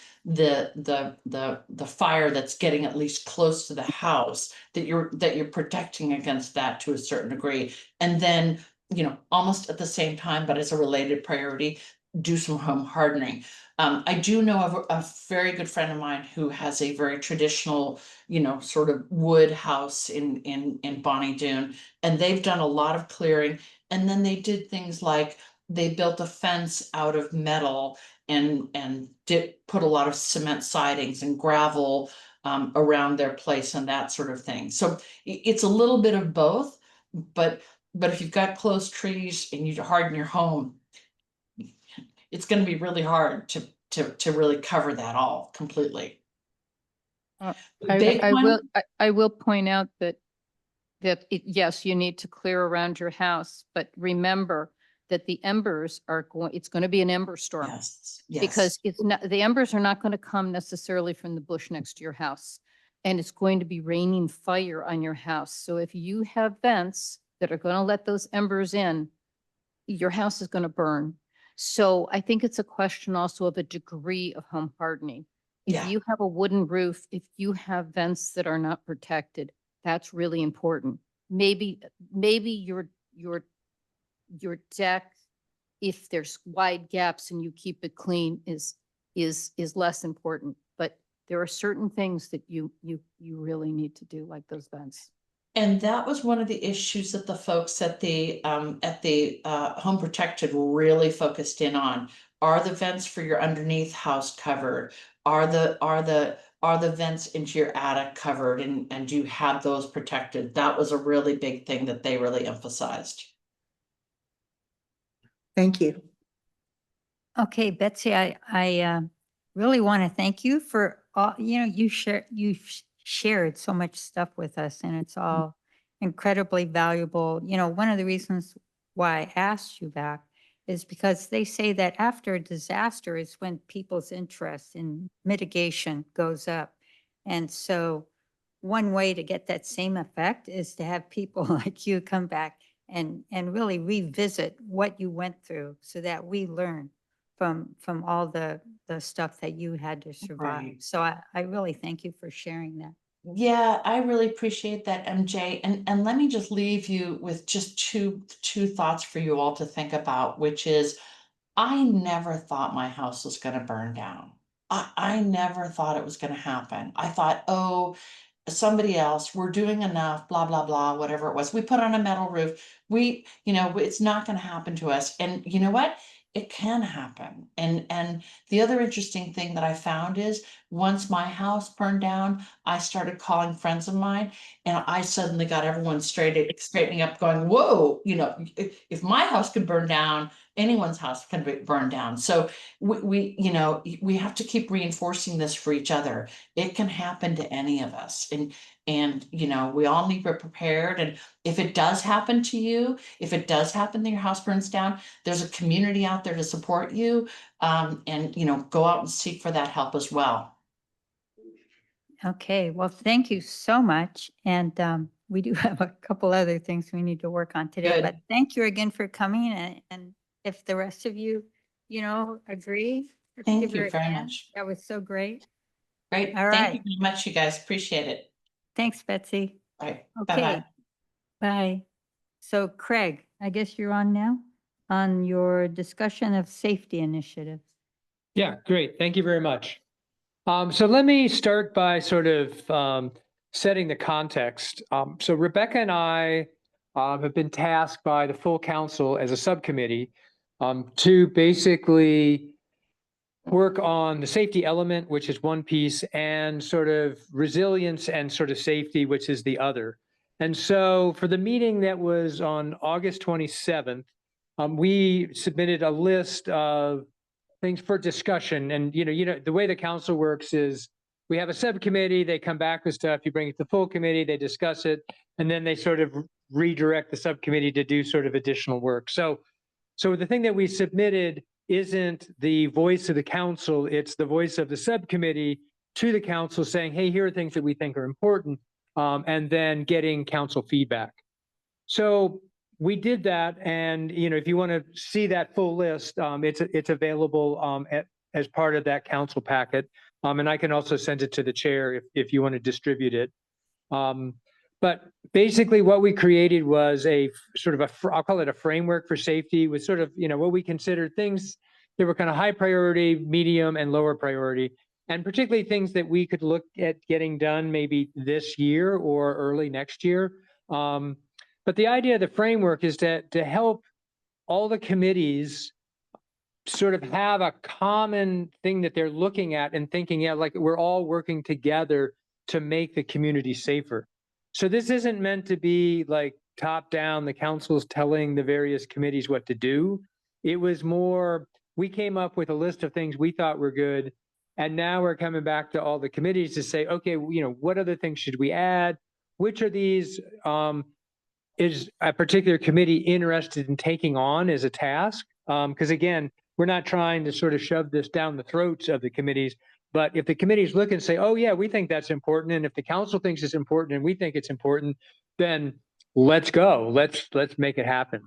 fire that's getting at least close to the house, that you're protecting against that to a certain degree. And then, you know, almost at the same time, but as a related priority, do some home hardening. I do know of a very good friend of mine who has a very traditional, you know, sort of wood house in Bonnie Doon, and they've done a lot of clearing. And then they did things like they built a fence out of metal and did put a lot of cement sidings and gravel around their place and that sort of thing. So it's a little bit of both, but if you've got closed trees and you harden your home, it's going to be really hard to really cover that all completely. Big one- I will point out that yes, you need to clear around your house, but remember that the embers are going, it's going to be an ember storm. Yes, yes. Because it's not, the embers are not going to come necessarily from the bush next to your house. And it's going to be raining fire on your house. So if you have vents that are going to let those embers in, your house is going to burn. So I think it's a question also of a degree of home hardening. If Yeah. you have a wooden roof, if you have vents that are not protected, that's really important. Maybe your deck, if there's wide gaps and you keep it clean, is less important. But there are certain things that you really need to do, like those vents. And that was one of the issues that the folks at the Home Protected really focused in on. Are the vents for your underneath house covered? Are the vents into your attic covered, and do you have those protected? That was a really big thing that they really emphasized. Thank you. Okay, Betsy, I really want to thank you for all, you know, you've shared so much stuff with us, and it's all incredibly valuable. You know, one of the reasons why I asked you back is because they say that after a disaster is when people's interest in mitigation goes up. And so one way to get that same effect is to have people like you come back and really revisit what you went through so that we learn from all the stuff that you had to survive. Right. So I really thank you for sharing that. Yeah, I really appreciate that, MJ. And let me just leave you with just two thoughts for you all to think about, which is I never thought my house was going to burn down. I never thought it was going to happen. I thought, oh, somebody else, we're doing enough, blah, blah, blah, whatever it was. We put on a metal roof. You know, it's not going to happen to us. And you know what? It can happen. And the other interesting thing that I found is once my house burned down, I started calling friends of mine, and I suddenly got everyone straightening up, going, whoa, you know, if my house could burn down, anyone's house can be burned down. So we you know, we have to keep reinforcing this for each other. It can happen to any of us. And you know, we all need to be prepared. And if it does happen to you, if it does happen that your house burns down, there's a community out there to support you. And you know, go out and seek for that help as well. Okay, well, thank you so much. And we do have a couple other things we need to work on today, Good. but thank you again for coming. And if the rest of you, you know, agree. let's Thank give her you a very hand. much. That was so great. Great. All Thank you right. very much, you guys. Appreciate it. Thanks, Betsy. All right. Okay. Bye-bye. Bye. So Craig, I guess you're on now on your discussion of safety initiatives. Yeah, great. Thank you very much. So let me start by sort of setting the context. So Rebecca and I have been tasked by the full council as a subcommittee to basically work on the safety element, which is one piece, and sort of resilience and sort of safety, which is the other. And so for the meeting that was on August 27th, we submitted a list of things for discussion. And, the way the council works is we have a subcommittee, they come back with stuff, you bring it to full committee, they discuss it, and then they sort of redirect the subcommittee to do sort of additional work. So the thing that we submitted isn't the voice of the council, it's the voice of the subcommittee to the council saying, hey, here are things that we think are important, and then getting council feedback. So we did that, and if you want to see that full list, it's available as part of that council packet, and I can also send it to the chair if you want to distribute it. But basically, what we created was a sort of I'll call it a framework for safety, with sort of what we considered things that were kind of high priority, medium, and lower priority, and particularly things that we could look at getting done maybe this year or early next year. But the idea of the framework is to help all the committees sort of have a common thing that they're looking at and thinking, yeah, like we're all working together to make the community safer. So this isn't meant to be like top down, the council's telling the various committees what to do. It was more, we came up with a list of things we thought were good. And now we're coming back to all the committees to say, okay, what other things should we add? Which of these is a particular committee interested in taking on as a task? Because again, we're not trying to sort of shove this down the throats of the committees, but if the committees look and say, oh yeah, we think that's important, and if the council thinks it's important and we think it's important, then let's go, let's make it happen.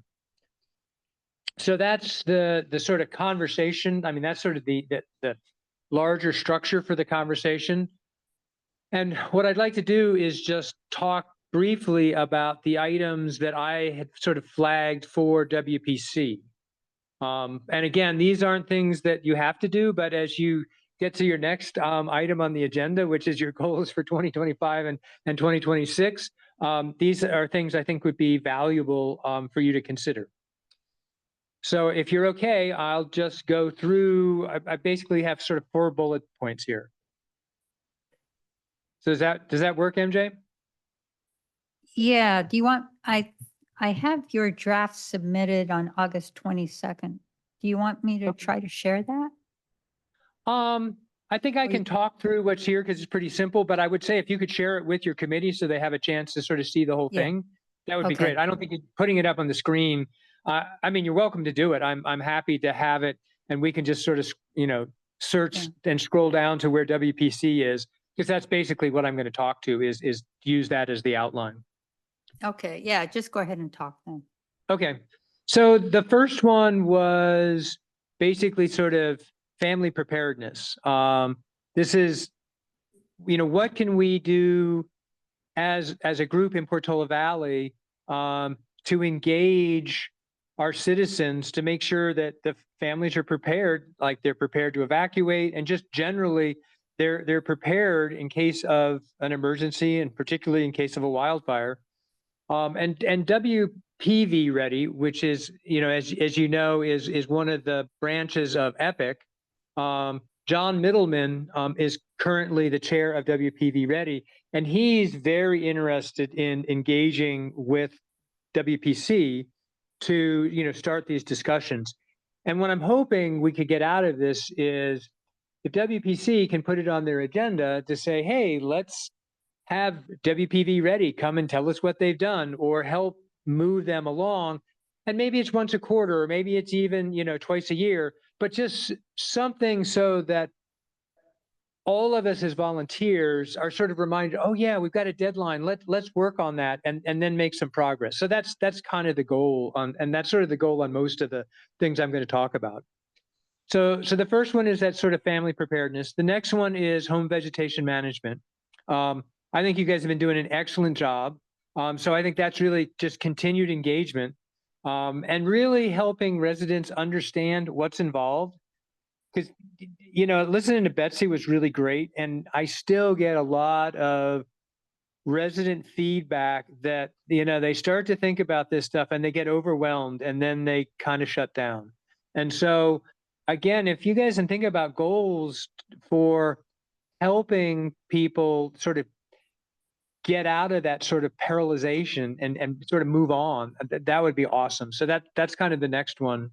So that's the sort of conversation. I mean, that's sort of the larger structure for the conversation. And what I'd like to do is just talk briefly about the items that I had sort of flagged for WPC. And again, these aren't things that you have to do, but as you get to your next item on the agenda, which is your goals for 2025 and 2026, these are things I think would be valuable for you to consider. So if you're okay, I'll just go through, I basically have sort of 4 bullet points here. So does that work, MJ? Yeah, do you want, I have your draft submitted on August 22nd. Do you want me to try to share that? I think I can talk through what's here because it's pretty simple, but I would say if you could share it with your committee so they have a chance to sort of see the whole Yeah. thing, that would be Okay. great. I don't think putting it up on the screen, I mean, you're welcome to do it. I'm happy to have it, and we can just sort of, search and scroll down to where WPC is, because that's basically what I'm going to talk to is use that as the outline. Okay, yeah, just go ahead and talk then. Okay. So the first one was basically sort of family preparedness. This is, what can we do as a group in Portola Valley to engage our citizens to make sure that the families are prepared, like they're prepared to evacuate, and just generally they're prepared in case of an emergency, and particularly in case of a wildfire. And WPV Ready, which is, as you know, is one of the branches of EPIC. John Middleman is currently the chair of WPV Ready, and he's very interested in engaging with WPC to, start these discussions. And what I'm hoping we could get out of this is if WPC can put it on their agenda to say, hey, let's have WPV Ready come and tell us what they've done or help move them along. And maybe it's once a quarter, or maybe it's even, twice a year, but just something so that all of us as volunteers are sort of reminded, oh yeah, we've got a deadline. Let's work on that and then make some progress. So that's kind of the goal and that's sort of the goal on most of the things I'm going to talk about. So the first one is that sort of family preparedness. The next one is home vegetation management. I think you guys have been doing an excellent job. So I think that's really just continued engagement and really helping residents understand what's involved. Because, listening to Betsy was really great. And I still get a lot of resident feedback that, they start to think about this stuff and they get overwhelmed and then they kind of shut down. And so, again, if you guys can think about goals for helping people sort of get out of that sort of paralyzation and sort of move on, that would be awesome. So that's kind of the next one.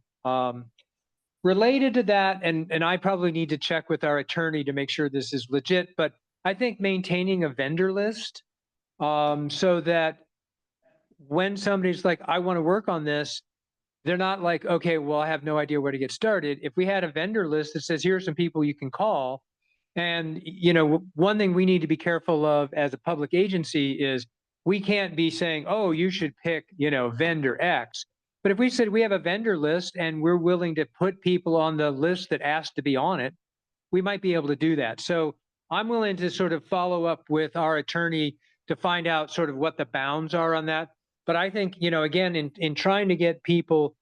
Related to that, and I probably need to check with our attorney to make sure this is legit, but I think maintaining a vendor list, so that when somebody's like, I want to work on this, they're not like, okay, well, I have no idea where to get started. If we had a vendor list that says, here are some people you can call. And, one thing we need to be careful of as a public agency is we can't be saying, oh, you should pick, vendor X. But if we said we have a vendor list and we're willing to put people on the list that asked to be on it, we might be able to do that. So I'm willing to sort of follow up with our attorney to find out sort of what the bounds are on that. But I think, again, in trying to get people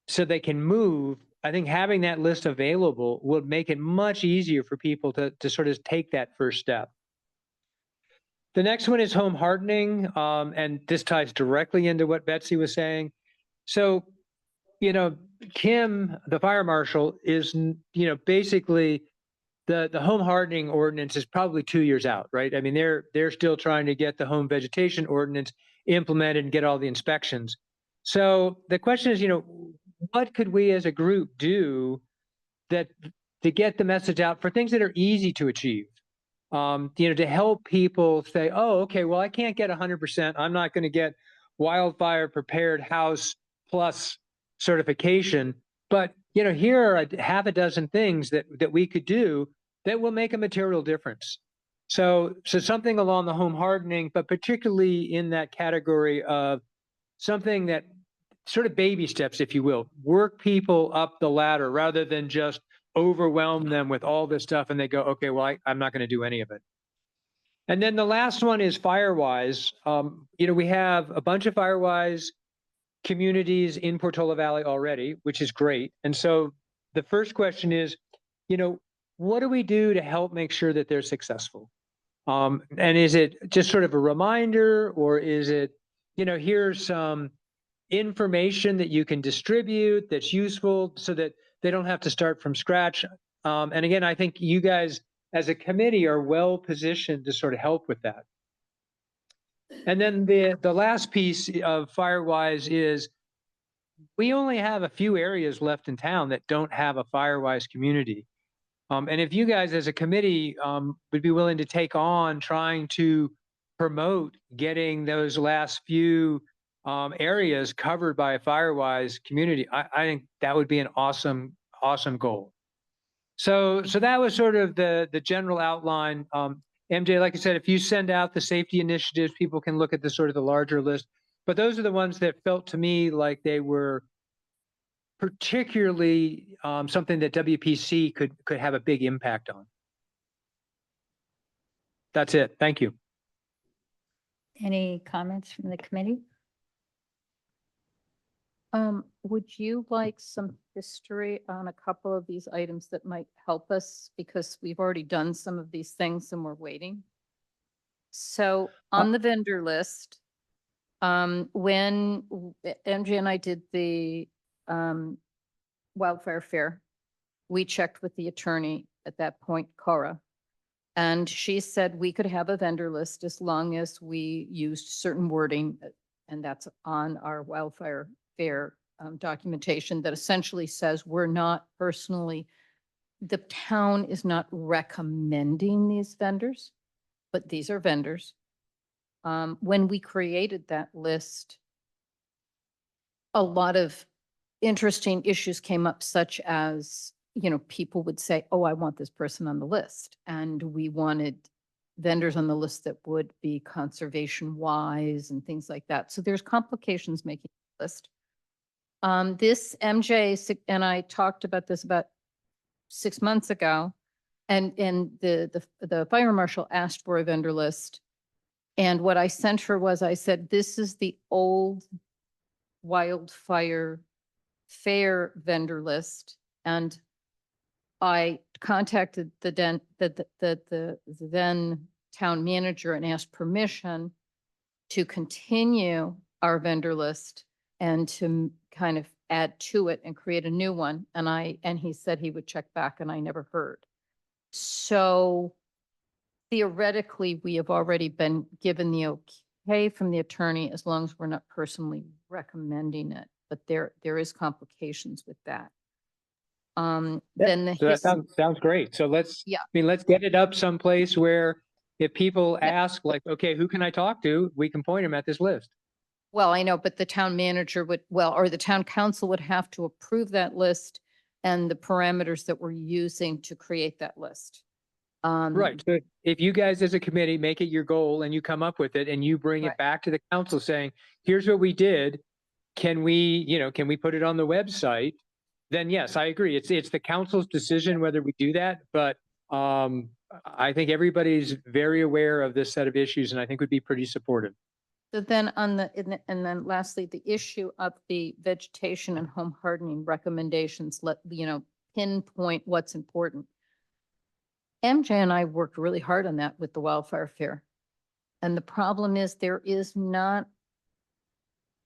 so they can move, I think having that list available would make it much easier for people to sort of take that first step. The next one is home hardening, and this ties directly into what Betsy was saying. So, Kim, the fire marshal, is, basically the home hardening ordinance is probably 2 years out, right? I mean, they're still trying to get the home vegetation ordinance implemented and get all the inspections. So the question is, what could we as a group do that to get the message out for things that are easy to achieve? To help people say, oh, okay, well, I can't get 100%. I'm not going to get wildfire prepared house plus certification, but here are half a dozen things that we could do that will make a material difference. So something along the home hardening, but particularly in that category of something that sort of baby steps, if you will, work people up the ladder rather than just overwhelm them with all this stuff and they go, okay, well, I'm not going to do any of it. And then the last one is Firewise. We have a bunch of Firewise communities in Portola Valley already, which is great. And so the first question is, what do we do to help make sure that they're successful? And is it just sort of a reminder, or is it, here's some information that you can distribute that's useful so that they don't have to start from scratch? And again, I think you guys as a committee are well positioned to sort of help with that. And then the last piece of Firewise is we only have a few areas left in town that don't have a Firewise community. And if you guys as a committee would be willing to take on trying to promote getting those last few areas covered by a Firewise community, I think that would be an awesome goal. So that was sort of the general outline. MJ, like I said, if you send out the safety initiatives, people can look at the sort of the larger list. But those are the ones that felt to me like they were particularly something that WPC could have a big impact on. That's it. Thank you. Any comments from the committee? Would you like some history on a couple of these items that might help us? Because we've already done some of these things and we're waiting. So on the vendor list, when MJ and I did the Wildfire Fair, we checked with the attorney at that point, Cora, and she said we could have a vendor list as long as we used certain wording, and that's on our Wildfire Fair documentation that essentially says we're not personally, the town is not recommending these vendors, but these are vendors. When we created that list, a lot of interesting issues came up, such as, people would say, oh, I want this person on the list. And we wanted vendors on the list that would be conservation wise and things like that. So there's complications making the list. This MJ and I talked about this about 6 months ago, and the fire marshal asked for a vendor list. And what I sent her was, I said, this is the old Wildfire Fair vendor list. And I contacted the then town manager and asked permission to continue our vendor list and to kind of add to it and create a new one. And he said he would check back, and I never heard. So theoretically, we have already been given the okay from the attorney as long as we're not personally recommending it, but there is complications with that. Then the So that his, sounds great. So Yeah. let's get it up someplace where if people Yep. ask like, okay, who can I talk to? We can point them at this list. well, I know, but the town manager would, or the town council would have to approve that list and the parameters that we're using to create that list. Right. So if you guys as a committee make it your goal and you come up with it and you bring Right. it back to the council saying, here's what we did. Can we put it on the website? Then yes, I agree. It's the council's decision whether we do that, but I think everybody's very aware of this set of issues and I think would be pretty supportive. So then and then lastly, the issue of the vegetation and home hardening recommendations, pinpoint what's important. MJ and I worked really hard on that with the wildfire fair. And the problem is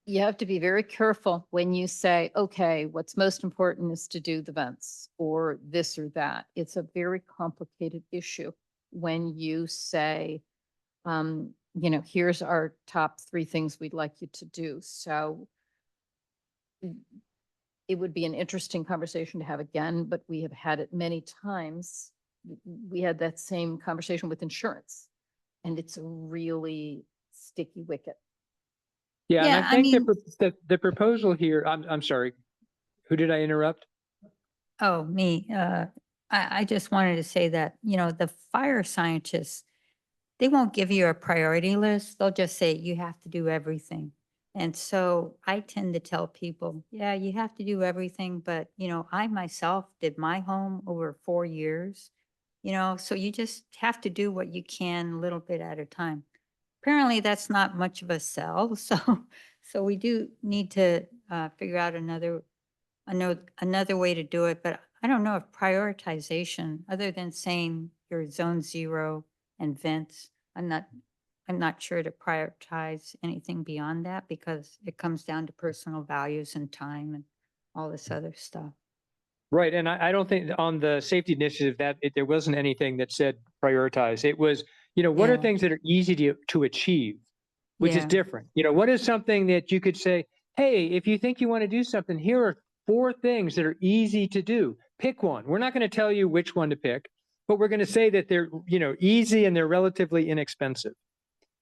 you have to be very careful when you say, okay, what's most important is to do the vents or this or that. It's a very complicated issue when you say, here's our top 3 things we'd like you to do. So it would be an interesting conversation to have again, but we have had it many times. We had that same conversation with insurance, and it's a really sticky wicket. Yeah, Yeah, and I I think mean- the proposal here, I'm sorry, who did I interrupt? Oh, me. I just wanted to say that, the fire scientists, they won't give you a priority list. They'll just say you have to do everything. And so I tend to tell people, yeah, you have to do everything. But, I myself did my home over 4 years, so you just have to do what you can a little bit at a time. Apparently that's not much of a sell. So we do need to figure out another way to do it. But I don't know if prioritization, other than saying your zone 0 and vents, I'm not sure to prioritize anything beyond that because it comes down to personal values and time and all this other stuff. Right, and I don't think on the safety initiative there wasn't anything that said prioritize. It was, what are Yeah. things that are easy to achieve, which is Yeah. different. What is something that you could say, hey, if you think you want to do something, here are 4 things that are easy to do. Pick one. We're not going to tell you which one to pick, but we're going to say that they're, easy and they're relatively inexpensive.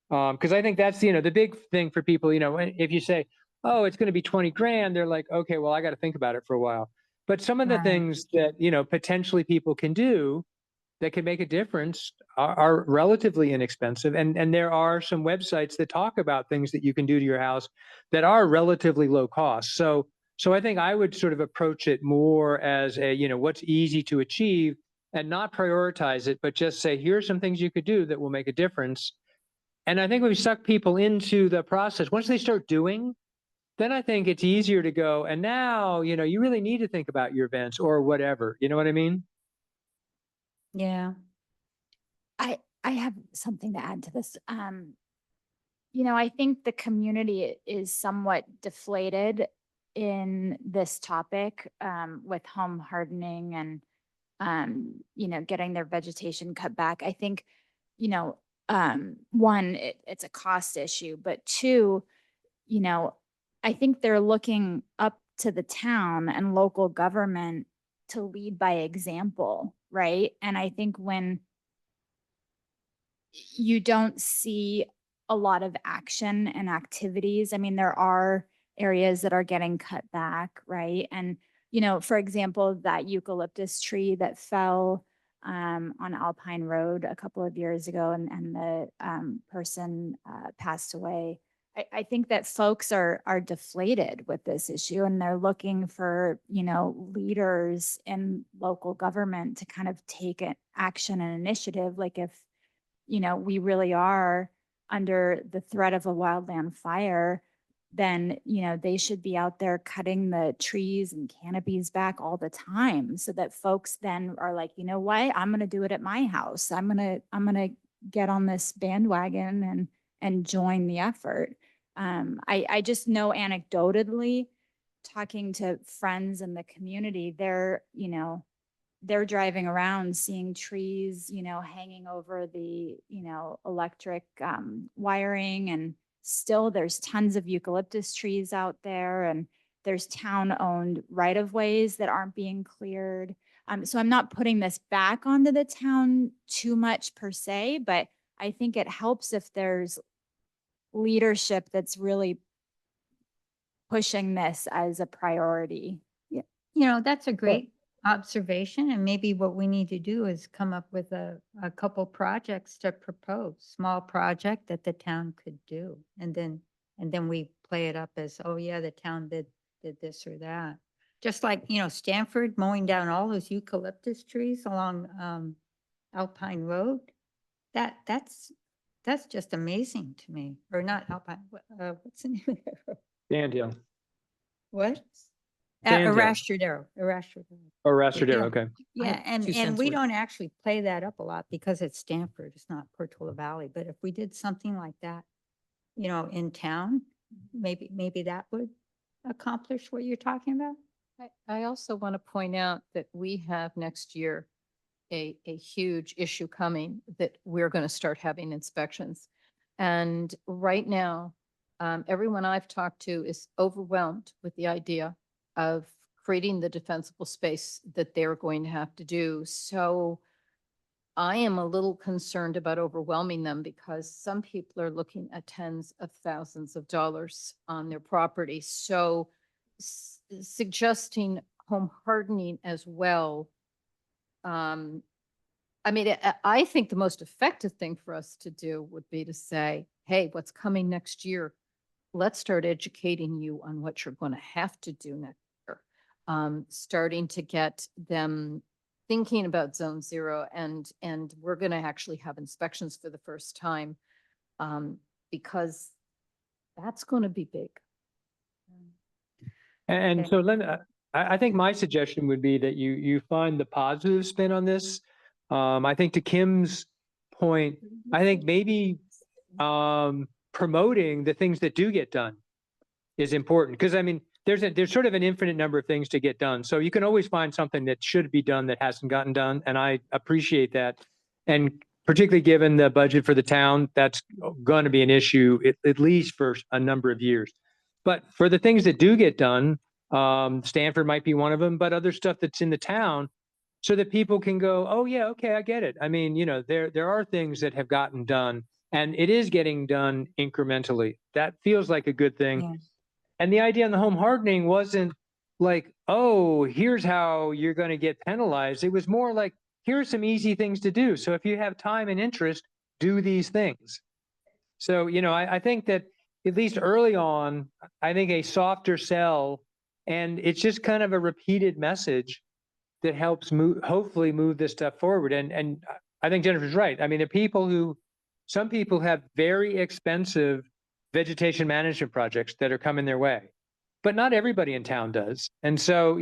Because I think that's, the big thing for people, if you say, oh, it's going to be 20 grand, they're like, okay, well, I got to think about it for a while. But some of the Right. things that, potentially people can do that can make a difference are relatively inexpensive. And there are some websites that talk about things that you can do to your house that are relatively low cost. So I think I would sort of approach it more as what's easy to achieve and not prioritize it, but just say, here's some things you could do that will make a difference. And I think we suck people into the process. Once they start doing, then I think it's easier to go. And now, you really need to think about your events or whatever. You know what I mean? Yeah. I have something to add to this. I think the community is somewhat deflated in this topic with home hardening and getting their vegetation cut back. I think, one, it's a cost issue, but 2, I think they're looking up to the town and local government to lead by example, right? And I think when you don't see a lot of action and activities, I mean, there are areas that are getting cut back, right? And, for example, that eucalyptus tree that fell on Alpine Road a couple of years ago and the person passed away. I think that folks are deflated with this issue and they're looking for, leaders in local government to kind of take an action and initiative. Like if, we really are under the threat of a wildland fire, then, they should be out there cutting the trees and canopies back all the time so that folks then are like, you know what, I'm going to do it at my house. I'm going to get on this bandwagon and join the effort. I just know anecdotally talking to friends in the community, they're driving around seeing trees, hanging over the, electric wiring, and still there's tons of eucalyptus trees out there, and there's town-owned right-of-ways that aren't being cleared. So I'm not putting this back onto the town too much per se, but I think it helps if there's leadership that's really pushing this as a priority. That's a great observation. And maybe what we need to do is come up with a couple projects to propose, small project that the town could do. And then we play it up as, oh yeah, the town did this or that. Just like, Stanford mowing down all those eucalyptus trees along Alpine Road. That's just amazing to me. Or not Alpine, what's the name of that road? Dandale What? Dandale. Arastradero. or Rastradero, Yeah. okay. Yeah, and 2 we cents worth. don't actually play that up a lot because it's Stanford, it's not Portola Valley. But if we did something like that, in town, maybe that would accomplish what you're talking about. I also want to point out that we have next year a huge issue coming, that we're going to start having inspections. And right now, everyone I've talked to is overwhelmed with the idea of creating the defensible space that they're going to have to do. So I am a little concerned about overwhelming them, because some people are looking at tens of thousands of dollars on their property. So suggesting home hardening as well. I think the most effective thing for us to do would be to say, hey, what's coming next year? Let's start educating you on what you're going to have to do next year. Starting to get them thinking about zone 0, and we're going to actually have inspections for the first time, because that's going to be big. And Okay. so Linda, I think my suggestion would be that you find the positive spin on this. I think to Kim's point, I think maybe promoting the things that do get done is important, because there's sort of an infinite number of things to get done. So you can always find something that should be done that hasn't gotten done. And I appreciate that. And particularly given the budget for the town, that's going to be an issue at least for a number of years. But for the things that do get done, Stanford might be one of them, but other stuff that's in the town, so that people can go, oh yeah, okay, I get it. There are things that have gotten done, and it is getting done incrementally. That feels like a good thing. Yeah. And the idea on the home hardening wasn't like, oh, here's how you're going to get penalized. It was more like, here's some easy things to do. So if you have time and interest, do these things. So, I think that at least early on, I think a softer sell, and it's just kind of a repeated message that helps hopefully move this stuff forward. And I think Jennifer's right. Some people have very expensive vegetation management projects that are coming their way, but not everybody in town does. And so,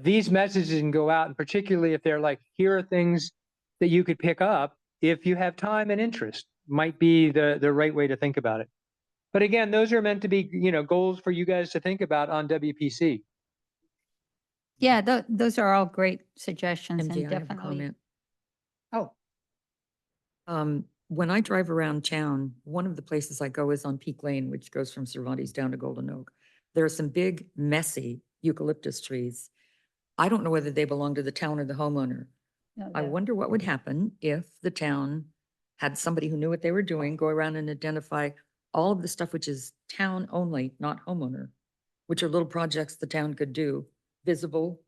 these messages can go out, and particularly if they're like, here are things that you could pick up if you have time and interest, might be the right way to think about it. But again, those are meant to be, goals for you guys to think about on WPC. Yeah, those are all great suggestions, MJ, and I have a definitely. comment. Oh, When I drive around town, one of the places I go is on Peak Lane, which goes from Cervantes down to Golden Oak. There are some big, messy eucalyptus trees. I don't know whether they belong to the town or the homeowner. no, I that- wonder what would happen if the town had somebody who knew what they were doing, go around and identify all of the stuff which is town only, not homeowner, which are little projects the town could do, visible,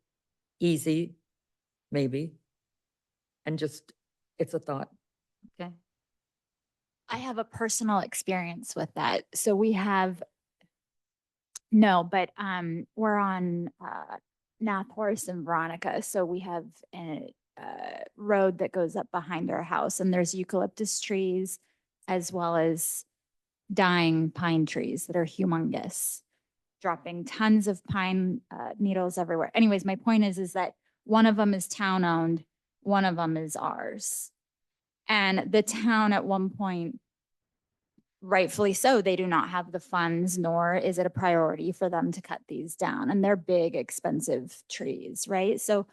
easy, maybe. And just, it's a thought. Okay. I have a personal experience with that. So we have, no, but we're on Nathorse and Veronica. So we have a road that goes up behind our house, and there's eucalyptus trees as well as dying pine trees that are humongous, dropping tons of pine needles everywhere. Anyways, my point is that one of them is town owned, one of them is ours. And the town at one point, rightfully so, they do not have the funds, nor is it a priority for them to cut these down. And they're big, expensive trees, right? So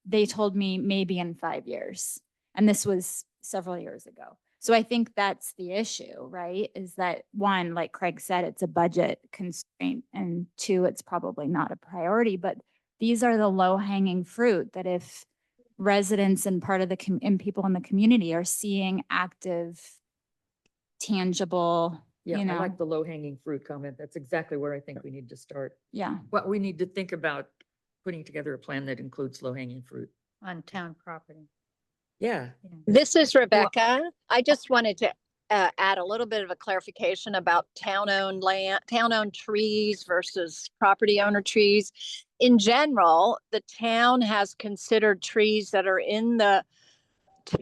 they told me maybe in 5 years. And this was several years ago. So I think that's the issue, right? Is that one, like Craig said, it's a budget constraint, and two, it's probably not a priority, but these are the low hanging fruit that if residents and part of the and people in the community are seeing active, tangible, Yeah, you I know, like the low hanging fruit comment. That's exactly where I think we need to start. yeah. What we need to think about putting together a plan that includes low hanging fruit. On town property. Yeah. This is Rebecca. I just wanted to add a little bit of a clarification about town-owned land, town-owned trees versus property owner trees. In general, the town has considered trees that are in the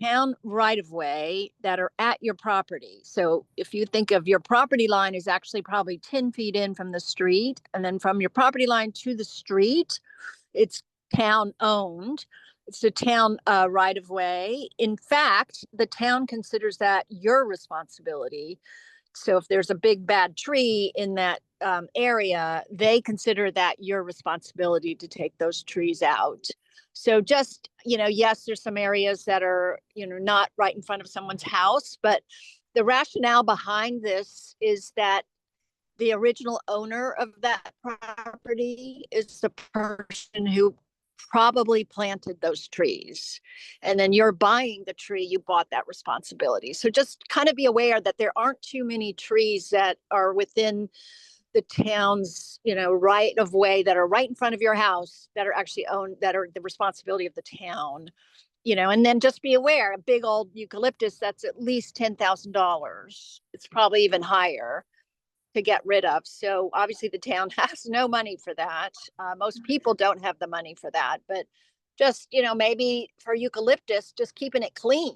town right of way that are at your property. So if you think of your property line is actually probably 10 feet in from the street, and then from your property line to the street, it's town owned. It's a town right of way. In fact, the town considers that your responsibility. So if there's a big bad tree in that area, they consider that your responsibility to take those trees out. So just, yes, there's some areas that are, not right in front of someone's house, but the rationale behind this is that the original owner of that property is the person who probably planted those trees. And then you're buying the tree, you bought that responsibility. So just kind of be aware that there aren't too many trees that are within the town's, right of way that are right in front of your house that are actually owned, that are the responsibility of the town. And then just be aware, a big old eucalyptus, that's at least $10,000. It's probably even higher to get rid of. So obviously the town has no money for that. Most people don't have the money for that, but just, maybe for eucalyptus, just keeping it clean.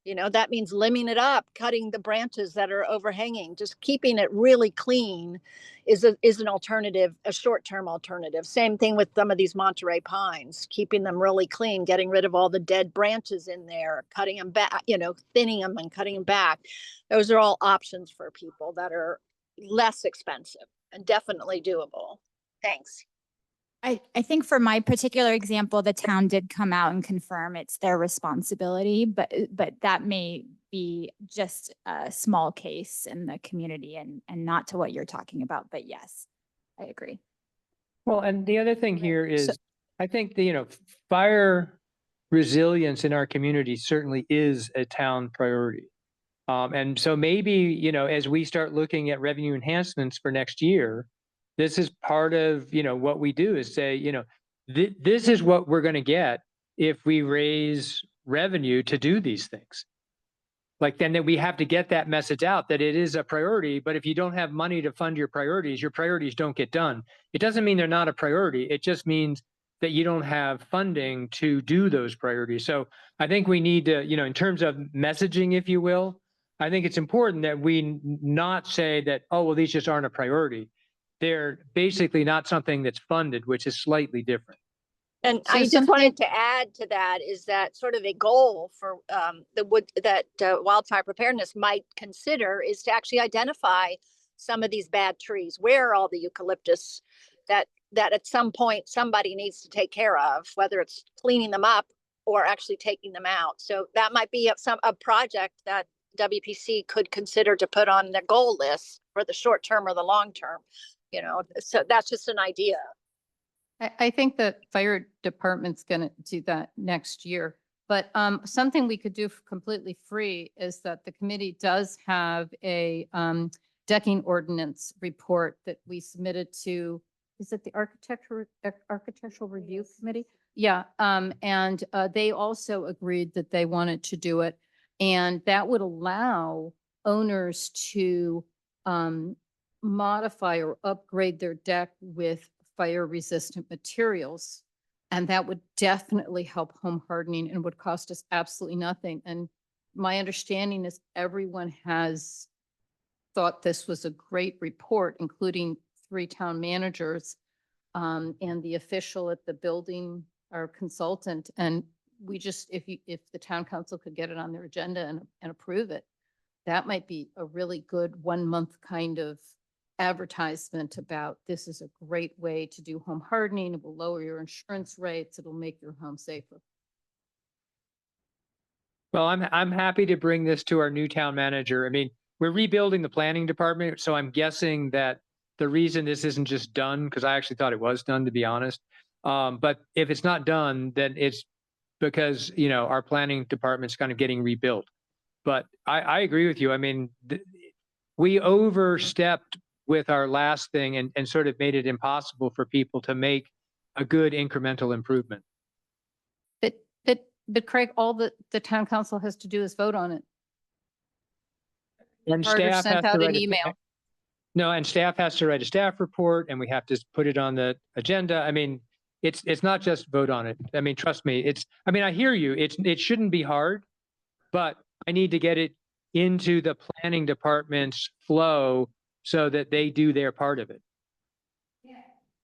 That means limbing it up, cutting the branches that are overhanging, just keeping it really clean is an alternative, a short-term alternative. Same thing with some of these Monterey pines, keeping them really clean, getting rid of all the dead branches in there, cutting them back, thinning them and cutting them back. Those are all options for people that are less expensive and definitely doable. Thanks. I think for my particular example, the town did come out and confirm it's their responsibility, but that may be just a small case in the community and not to what you're talking about. But yes, I agree. Well, and the other thing here is, I think the, fire resilience in our community certainly is a town priority. And so maybe, as we start looking at revenue enhancements for next year, this is part of, what we do is say, this is what we're going to get if we raise revenue to do these things. Like then that we have to get that message out that it is a priority, but if you don't have money to fund your priorities don't get done. It doesn't mean they're not a priority. It just means that you don't have funding to do those priorities. So I think we need to, in terms of messaging, if you will, I think it's important that we not say that, oh, well, these just aren't a priority. They're basically not something that's funded, which is slightly different. And So I just something- wanted to add to that is that sort of a goal for wildfire preparedness might consider is to actually identify some of these bad trees. Where are all the eucalyptus that at some point somebody needs to take care of, whether it's cleaning them up or actually taking them out. So that might be a project that WPC could consider to put on their goal list for the short term or the long term. So that's just an idea. I think the fire department's going to do that next year. But something we could do completely free is that the committee does have a decking ordinance report that we submitted to, is it the architectural review committee? Yeah. And they also agreed that they wanted to do it. And that would allow owners to modify or upgrade their deck with fire resistant materials. And that would definitely help home hardening and would cost us absolutely nothing. And my understanding is everyone has thought this was a great report, including 3 town managers and the official at the building, our consultant. And we just, if the town council could get it on their agenda and approve it, that might be a really good 1 month kind of advertisement about this is a great way to do home hardening. It will lower your insurance rates. It'll make your home safer. Well, I'm happy to bring this to our new town manager. I mean, we're rebuilding the planning department, so I'm guessing that the reason this isn't just done, because I actually thought it was done, to be honest. But if it's not done, then it's because, you know, our planning department's kind of getting rebuilt. But I agree with you. I mean, we overstepped with our last thing and sort of made it impossible for people to make a good incremental improvement. But Craig, all the town council has to do is vote on it. And Charter staff sent has to out an write email. No, and staff has to write a staff report and we have to put it on the agenda. I mean, it's not just vote on it. I mean, trust me, I mean, I hear you. It shouldn't be hard, but I need to get it into the planning department's flow so that they do their part of it.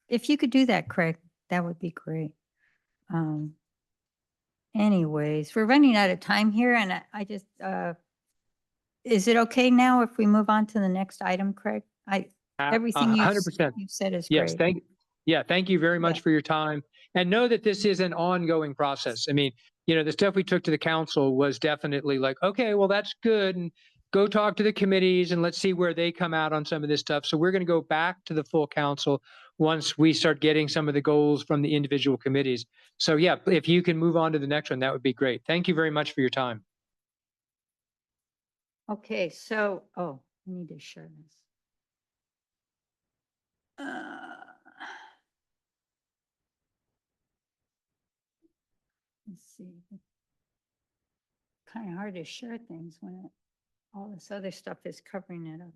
If you could do that, Craig, that would be great. Anyways, we're running out of time here and I just, is it okay now if we move on to the next item, Craig? Everything 100%. you've said is Yes, great. thank you very much Yeah. for your time. And know that this is an ongoing process. I mean, you know, the stuff we took to the council was definitely like, okay, well, that's good. And go talk to the committees and let's see where they come out on some of this stuff. So we're going to go back to the full council once we start getting some of the goals from the individual committees. So yeah, if you can move on to the next one, that would be great. Thank you very much for your time. Okay, so, oh, I need to share this. Let's see. Kind of hard to share things when all this other stuff is covering it up.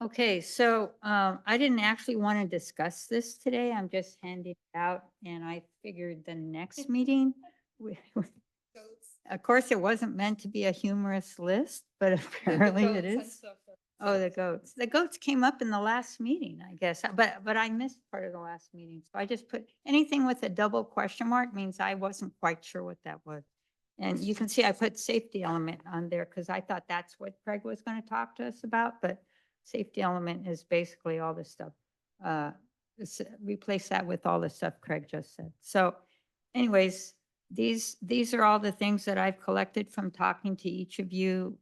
Okay, so I didn't actually want to discuss this today. I'm just handing it out and I figured the next meeting. Of course, it wasn't meant to be a humorous list, but apparently it is. Oh, the goats. The goats came up in the last meeting, I guess, but I missed part of the last meeting. So I just put anything with a double question mark means I wasn't quite sure what that was. And you can see I put safety element on there because I thought that's what Craig was going to talk to us about, but safety element is basically all this stuff. Replace that with all the stuff Craig just said. So anyways, these are all the things that I've collected from talking to each of you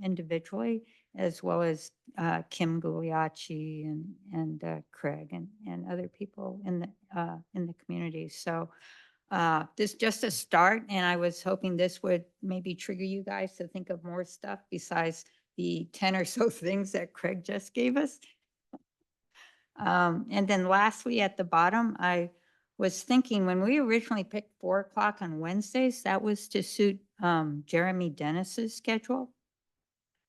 individually, as well as Kim Gugliacci and Craig and other people in the community. So this is just a start, and I was hoping this would maybe trigger you guys to think of more stuff besides the 10 or so things that Craig just gave us. And then lastly, at the bottom, I was thinking when we originally picked 4 o'clock on Wednesdays, that was to suit Jeremy Dennis's schedule.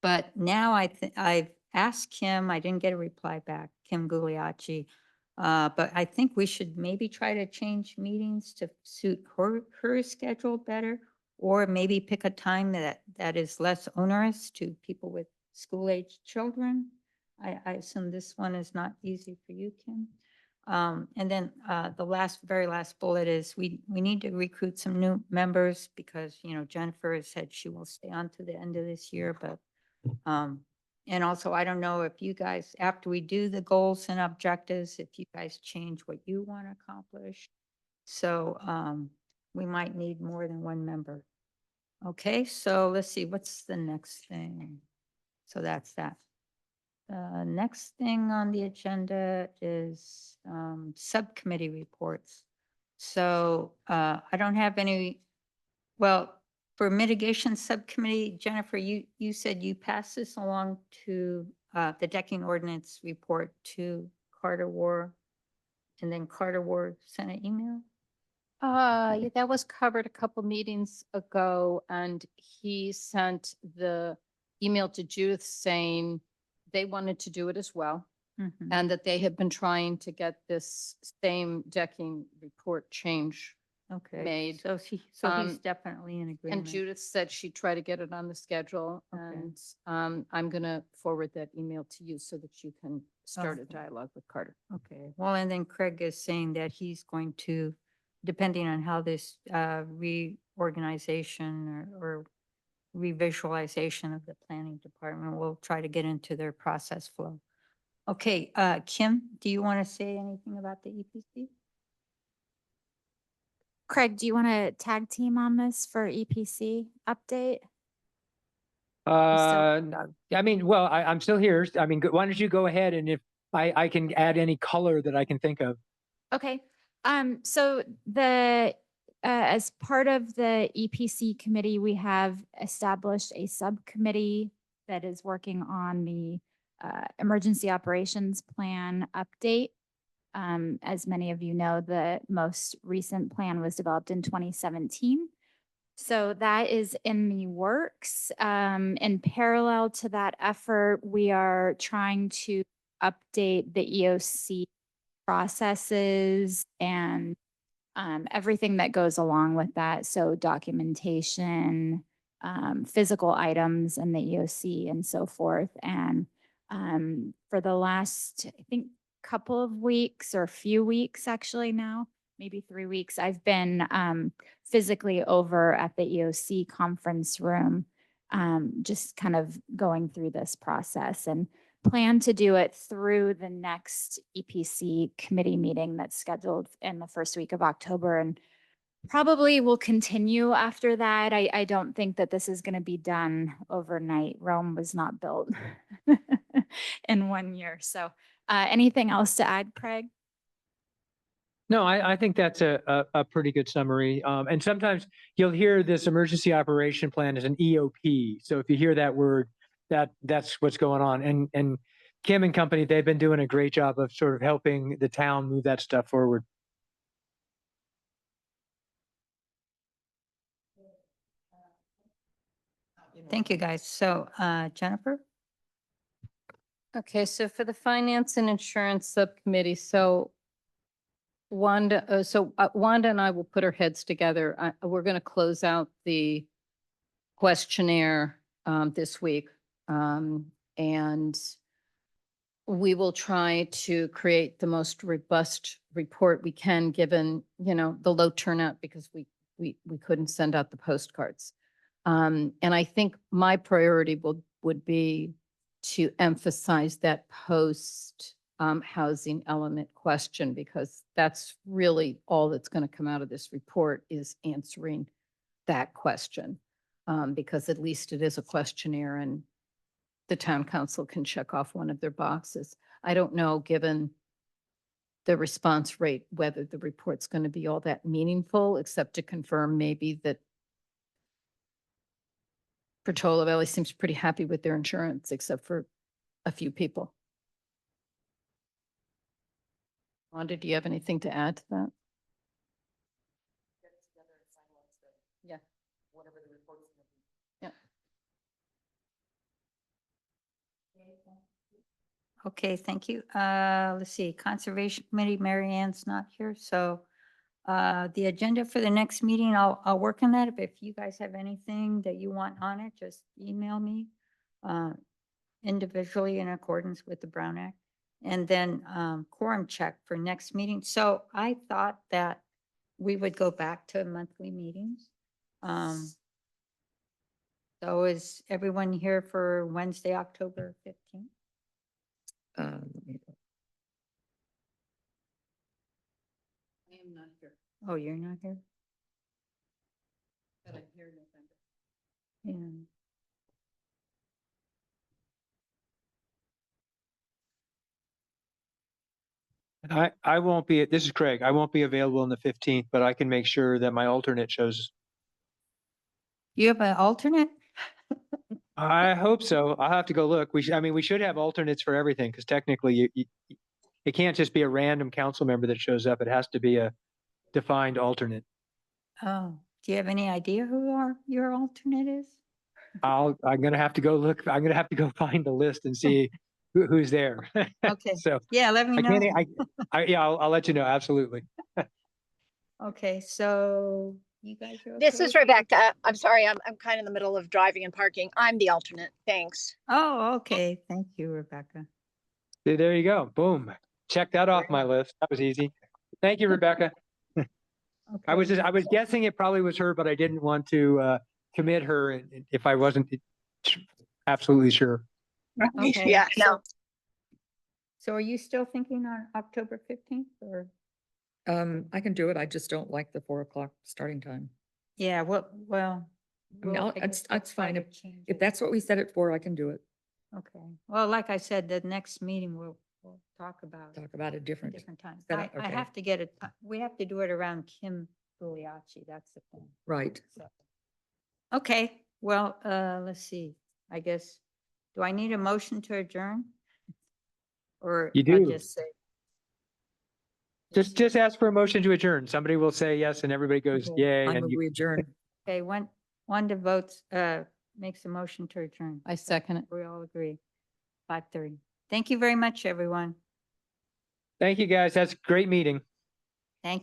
But now I've asked Kim, I didn't get a reply back, Kim Gugliacci. But I think we should maybe try to change meetings to suit her schedule better, or maybe pick a time that is less onerous to people with school-age children. I assume this one is not easy for you, Kim. And then the very last bullet is we need to recruit some new members because, you know, Jennifer has said she will stay on to the end of this year, but and also, I don't know if you guys, after we do the goals and objectives, if you guys change what you want to accomplish. So we might need more than one member. Okay, so let's see, what's the next thing? So that's that. Next thing on the agenda is subcommittee reports. So I don't have any, well, for mitigation subcommittee, Jennifer, you said you passed this along to the decking ordinance report to Carter War, and then Carter War sent an email? Yeah, that was covered a couple meetings ago, and he sent the email to Judith saying they wanted to do it as well, Mhm. and that they have been trying to get this same decking report change. Okay, made. so he's definitely in And agreement. Judith said she'd try to get it on the schedule, Okay. and I'm gonna forward that email to you so that you can start a Okay. dialogue with Carter. Okay, well, and then Craig is saying that he's going to, depending on how this reorganization or revisualization of the planning department will try to get into their process flow. Okay, Kim, do you want to say anything about the EPC? Craig, do you want to tag team on this for EPC update? No, I mean, well, I'm still here. I mean, why don't you go ahead, and if I can add any color that I can think of. Okay, so as part of the EPC committee, we have established a subcommittee that is working on the emergency operations plan update. As many of you know, the most recent plan was developed in 2017. So that is in the works. In parallel to that effort, we are trying to update the EOC processes and everything that goes along with that. So documentation, physical items in the EOC and so forth. And for the last, I think, couple of weeks or a few weeks actually now, maybe 3 weeks, I've been physically over at the EOC conference room, just kind of going through this process and plan to do it through the next EPC committee meeting that's scheduled in the first week of October, and probably will continue after that. I don't think that this is going to be done overnight. Rome was not built in 1 year. So anything else to add, Craig? No, I think that's a pretty good summary. And sometimes you'll hear this emergency operation plan as an EOP. So if you hear that word, that's what's going on. And Kim and company, they've been doing a great job of sort of helping the town move that stuff forward. Thank you, guys. So, Jennifer? Okay, so for the Finance and Insurance Subcommittee, so Wanda and I will put our heads together. We're going to close out the questionnaire this week. And we will try to create the most robust report we can, given, the low turnout, because we couldn't send out the postcards. And I think my priority would be to emphasize that post housing element question, because that's really all that's going to come out of this report, is answering that question. Because at least it is a questionnaire and the town council can check off one of their boxes. I don't know, given the response rate, whether the report's going to be all that meaningful, except to confirm maybe that Portola Valley seems pretty happy with their insurance, except for a few people. Wanda, do you have anything to add to that? Yeah. Whatever the report's going to be. Yeah. Okay, thank you. Let's see, Conservation Committee, Mary Ann's not here, so the agenda for the next meeting, I'll work on that. If you guys have anything that you want on it, just email me individually in accordance with the Brown Act. And then quorum check for next meeting. So I thought that we would go back to monthly meetings. So is everyone here for Wednesday, October 15th? Let me go. I am not here, Oh, you're not here? but I'm here in November. Yeah. I won't be, this is Craig. I won't be available on the 15th, but I can make sure that my alternate shows. You have an alternate? I hope so. I'll have to go look. We should have alternates for everything, because technically it can't just be a random council member that shows up. It has to be a defined alternate. Oh, do you have any idea who your alternate is? I'm gonna have to go look. I'm gonna have to go find the list and see who's there. Okay. So Yeah, let me I know. can't, yeah, I'll let you know. Absolutely. Okay, so you guys are This okay is with- Rebecca. I'm sorry, I'm kind of in the middle of driving and parking. I'm the alternate. Thanks. Oh, okay. Thank you, Rebecca. There you go. Boom. Check that off my list. That was easy. Thank you, Rebecca. I was guessing it probably was her, but I didn't want to commit her if I wasn't absolutely sure. Okay. Yeah, no. So are you still thinking on October 15th or? I can do it. I just don't like the 4 o'clock starting time. Yeah, well. I mean, we'll- I'll- I guess it's we'll fine try if- to change If it. that's what we set it for, I can do it. Okay, well, like I said, the next meeting we'll talk about Talk about a a different. different time. set I up, I okay. have to get it, we have to do it around Kim Guglielmi, that's the thing. Right. So, okay, well, let's see, I guess, do I need a motion to adjourn? Or You I'll do. just say, Just ask for a motion to adjourn. Somebody will say yes and everybody goes Okay, yay. I And move you, we adjourn. okay, Wanda votes, makes a motion to adjourn. I second it. We all agree. 5:30. Thank you very much, everyone. thank you guys. That's a great meeting. Thank you.